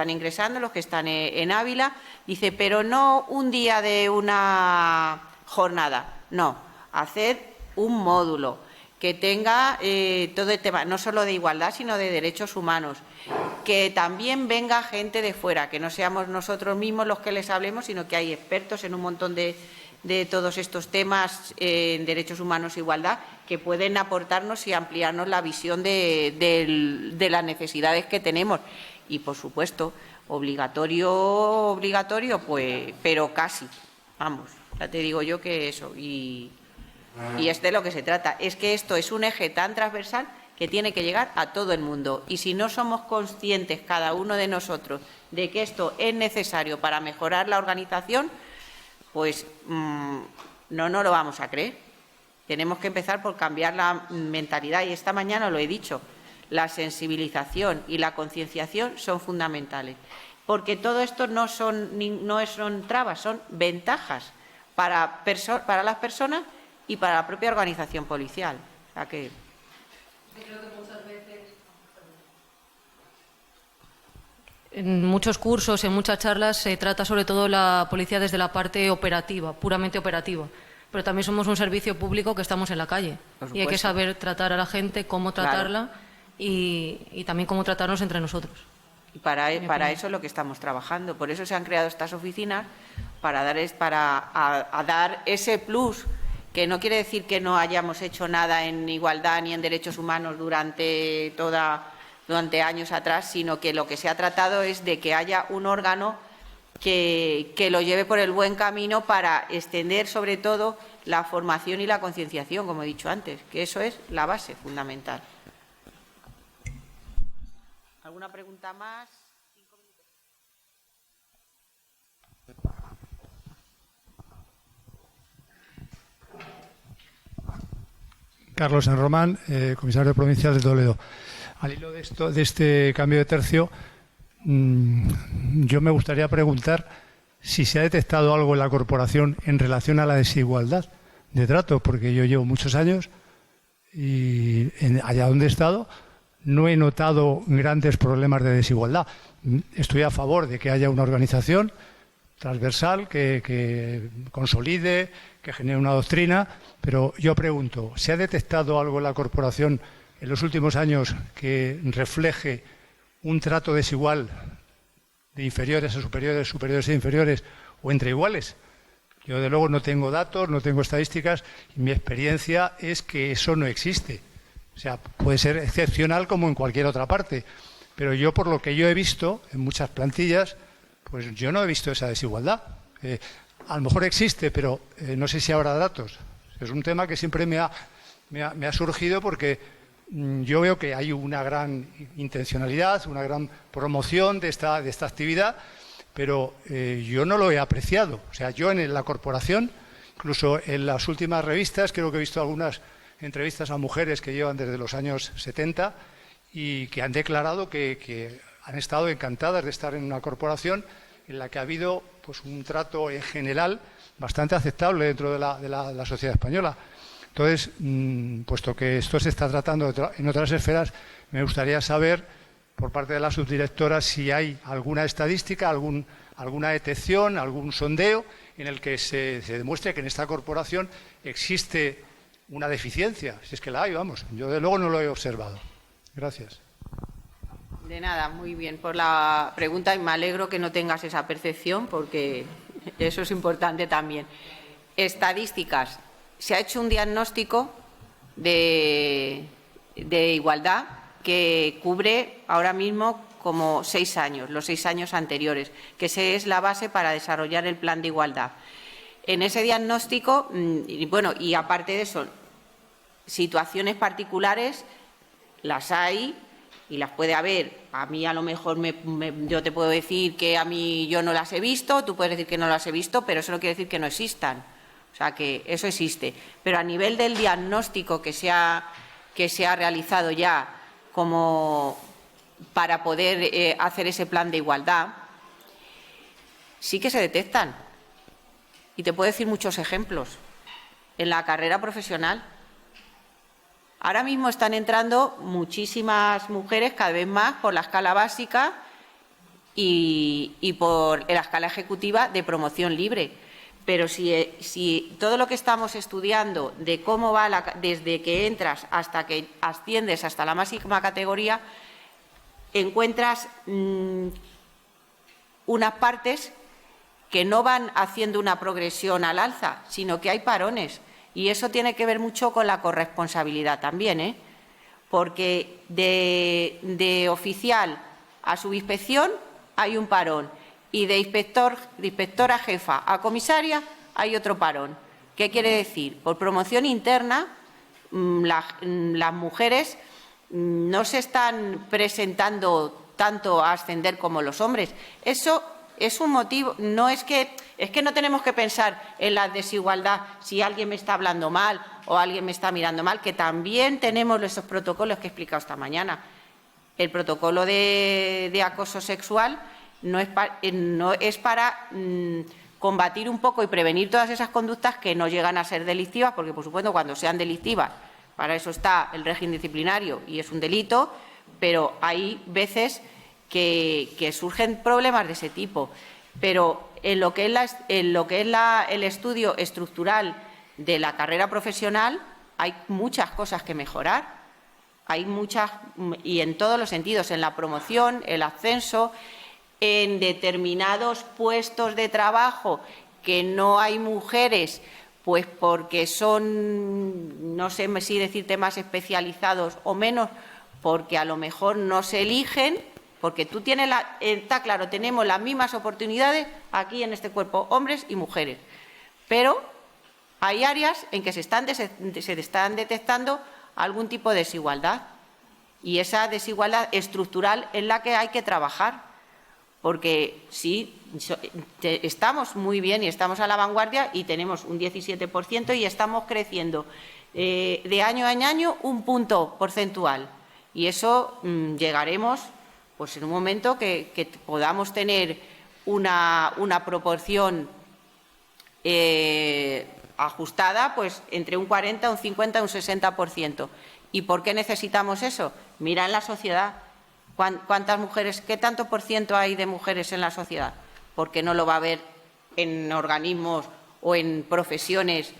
ingresando, los que están en Ávila, dice, pero no un día de una jornada, no, hacer un módulo que tenga todo el tema, no solo de igualdad, sino de derechos humanos, que también venga gente de fuera, que no seamos nosotros mismos los que les hablemos, sino que hay expertos en un montón de todos estos temas en derechos humanos e igualdad que pueden aportarnos y ampliarnos la visión de las necesidades que tenemos. Y, por supuesto, obligatorio, pues, pero casi, vamos, ya te digo yo que eso. Y es de lo que se trata. Es que esto es un eje tan transversal que tiene que llegar a todo el mundo. Y si no somos conscientes, cada uno de nosotros, de que esto es necesario para mejorar la organización, pues no nos lo vamos a creer. Tenemos que empezar por cambiar la mentalidad y esta mañana lo he dicho, la sensibilización y la concienciación son fundamentales, porque todo esto no son trabas, son ventajas para las personas y para la propia organización policial. O sea que... En muchos cursos, en muchas charlas, se trata sobre todo la policía desde la parte operativa, puramente operativa. Pero también somos un servicio público que estamos en la calle. Y hay que saber tratar a la gente, cómo tratarla y también cómo tratarnos entre nosotros. Y para eso es lo que estamos trabajando. Por eso se han creado estas oficinas, para dar ese plus, que no quiere decir que no hayamos hecho nada en igualdad ni en derechos humanos durante años atrás, sino que lo que se ha tratado es de que haya un órgano que lo lleve por el buen camino para extender sobre todo la formación y la concienciación, como he dicho antes, que eso es la base fundamental. ¿Alguna pregunta más? 5 minutos. Carlos San Román, comisario provincial de Toledo. Al hilo de este cambio de tercio, yo me gustaría preguntar si se ha detectado algo en la corporación en relación a la desigualdad de trato, porque yo llevo muchos años y allá donde he estado no he notado grandes problemas de desigualdad. Estoy a favor de que haya una organización transversal que consolide, que genere una doctrina, pero yo pregunto, ¿se ha detectado algo en la corporación en los últimos años que refleje un trato desigual de inferiores a superiores, superiores a inferiores o entre iguales? Yo, de luego, no tengo datos, no tengo estadísticas y mi experiencia es que eso no existe. O sea, puede ser excepcional como en cualquier otra parte, pero yo, por lo que yo he visto en muchas plantillas, pues yo no he visto esa desigualdad. A lo mejor existe, pero no sé si habrá datos. Es un tema que siempre me ha surgido porque yo veo que hay una gran intencionalidad, una gran promoción de esta actividad, pero yo no lo he apreciado. O sea, yo en la corporación, incluso en las últimas revistas, creo que he visto algunas entrevistas a mujeres que llevan desde los años 70 y que han declarado que han estado encantadas de estar en una corporación en la que ha habido pues un trato en general bastante aceptable dentro de la sociedad española. Entonces, puesto que esto se está tratando en otras esferas, me gustaría saber, por parte de la subdirectora, si hay alguna estadística, alguna detección, algún sondeo en el que se demuestre que en esta corporación existe una deficiencia. Si es que la hay, vamos. Yo, de luego, no lo he observado. Gracias. De nada, muy bien por la pregunta y me alegro que no tengas esa percepción porque eso es importante también. Estadísticas. Se ha hecho un diagnóstico de igualdad que cubre ahora mismo como 6 años, los 6 años anteriores, que esa es la base para desarrollar el plan de igualdad. En ese diagnóstico, y aparte de eso, situaciones particulares las hay y las puede haber. A mí a lo mejor yo te puedo decir que a mí yo no las he visto, tú puedes decir que no las he visto, pero eso no quiere decir que no existan. O sea, que eso existe. Pero a nivel del diagnóstico que se ha realizado ya como para poder hacer ese plan de igualdad, sí que se detectan. Y te puedo decir muchos ejemplos. En la carrera profesional, ahora mismo están entrando muchísimas mujeres, cada vez más, por la escala básica y por la escala ejecutiva de promoción libre. Pero si todo lo que estamos estudiando de cómo va desde que entras hasta que asciendes hasta la máxima categoría, encuentras unas partes que no van haciendo una progresión al alza, sino que hay parones. Y eso tiene que ver mucho con la corresponsabilidad también, porque de oficial a subinspección hay un parón y de inspectora jefa a comisaria hay otro parón. ¿Qué quiere decir? Por promoción interna, las mujeres no se están presentando tanto a ascender como los hombres. Eso es un motivo, no es que no tenemos que pensar en la desigualdad si alguien me está hablando mal o alguien me está mirando mal, que también tenemos esos protocolos que he explicado esta mañana. El protocolo de acoso sexual no es para combatir un poco y prevenir todas esas conductas que no llegan a ser delictivas, porque, por supuesto, cuando sean delictivas, para eso está el régimen disciplinario y es un delito, pero hay veces que surgen problemas de ese tipo. Pero en lo que es el estudio estructural de la carrera profesional hay muchas cosas que mejorar. Hay muchas, y en todos los sentidos, en la promoción, el ascenso, en determinados puestos de trabajo que no hay mujeres, pues porque son, no sé si decirte, más especializados o menos, porque a lo mejor no se eligen, porque tú tienes está claro, tenemos las mismas oportunidades aquí en este cuerpo, hombres y mujeres, pero hay áreas en que se están detectando algún tipo de desigualdad, y esa desigualdad estructural es la que hay que trabajar, porque sí, estamos muy bien y estamos a la vanguardia y tenemos un 17% y estamos creciendo de año en año un punto porcentual, y eso llegaremos pues en un momento que podamos tener una proporción ajustada, pues entre un 40, un 50, un 60%. ¿Y por qué necesitamos eso? Mira en la sociedad, ¿cuántas mujeres, qué tanto por ciento hay de mujeres en la sociedad? Porque no lo va a haber en organismos o en profesiones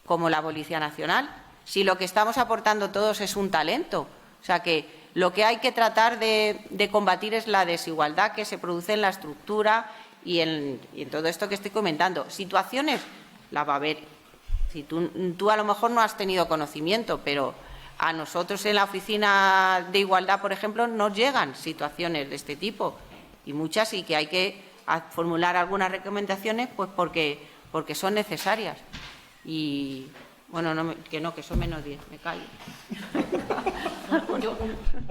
como la Policía Nacional. Si lo que estamos aportando todos es un talento, o sea que lo que hay que tratar de combatir es la desigualdad que se produce en la estructura y en todo esto que estoy comentando. Situaciones las va a haber. Si tú a lo mejor no has tenido conocimiento, pero a nosotros en la Oficina de Igualdad, por ejemplo, nos llegan situaciones de este tipo, y muchas, y que hay que formular algunas recomendaciones pues porque son necesarias. Y bueno, que son menos 10, me callo. Yo,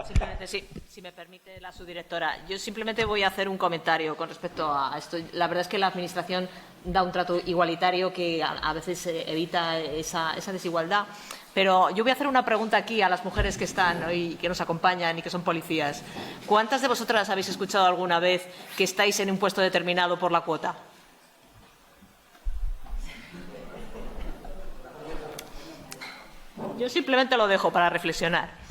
simplemente, si me permite la subdirectora, yo simplemente voy a hacer un comentario con respecto a esto. La verdad es que la Administración da un trato igualitario que a veces evita esa desigualdad. Pero yo voy a hacer una pregunta aquí a las mujeres que están hoy, que nos acompañan y que son policías. ¿Cuántas de vosotras habéis escuchado alguna vez que estáis en un puesto determinado por la cuota? Yo simplemente lo dejo para reflexionar.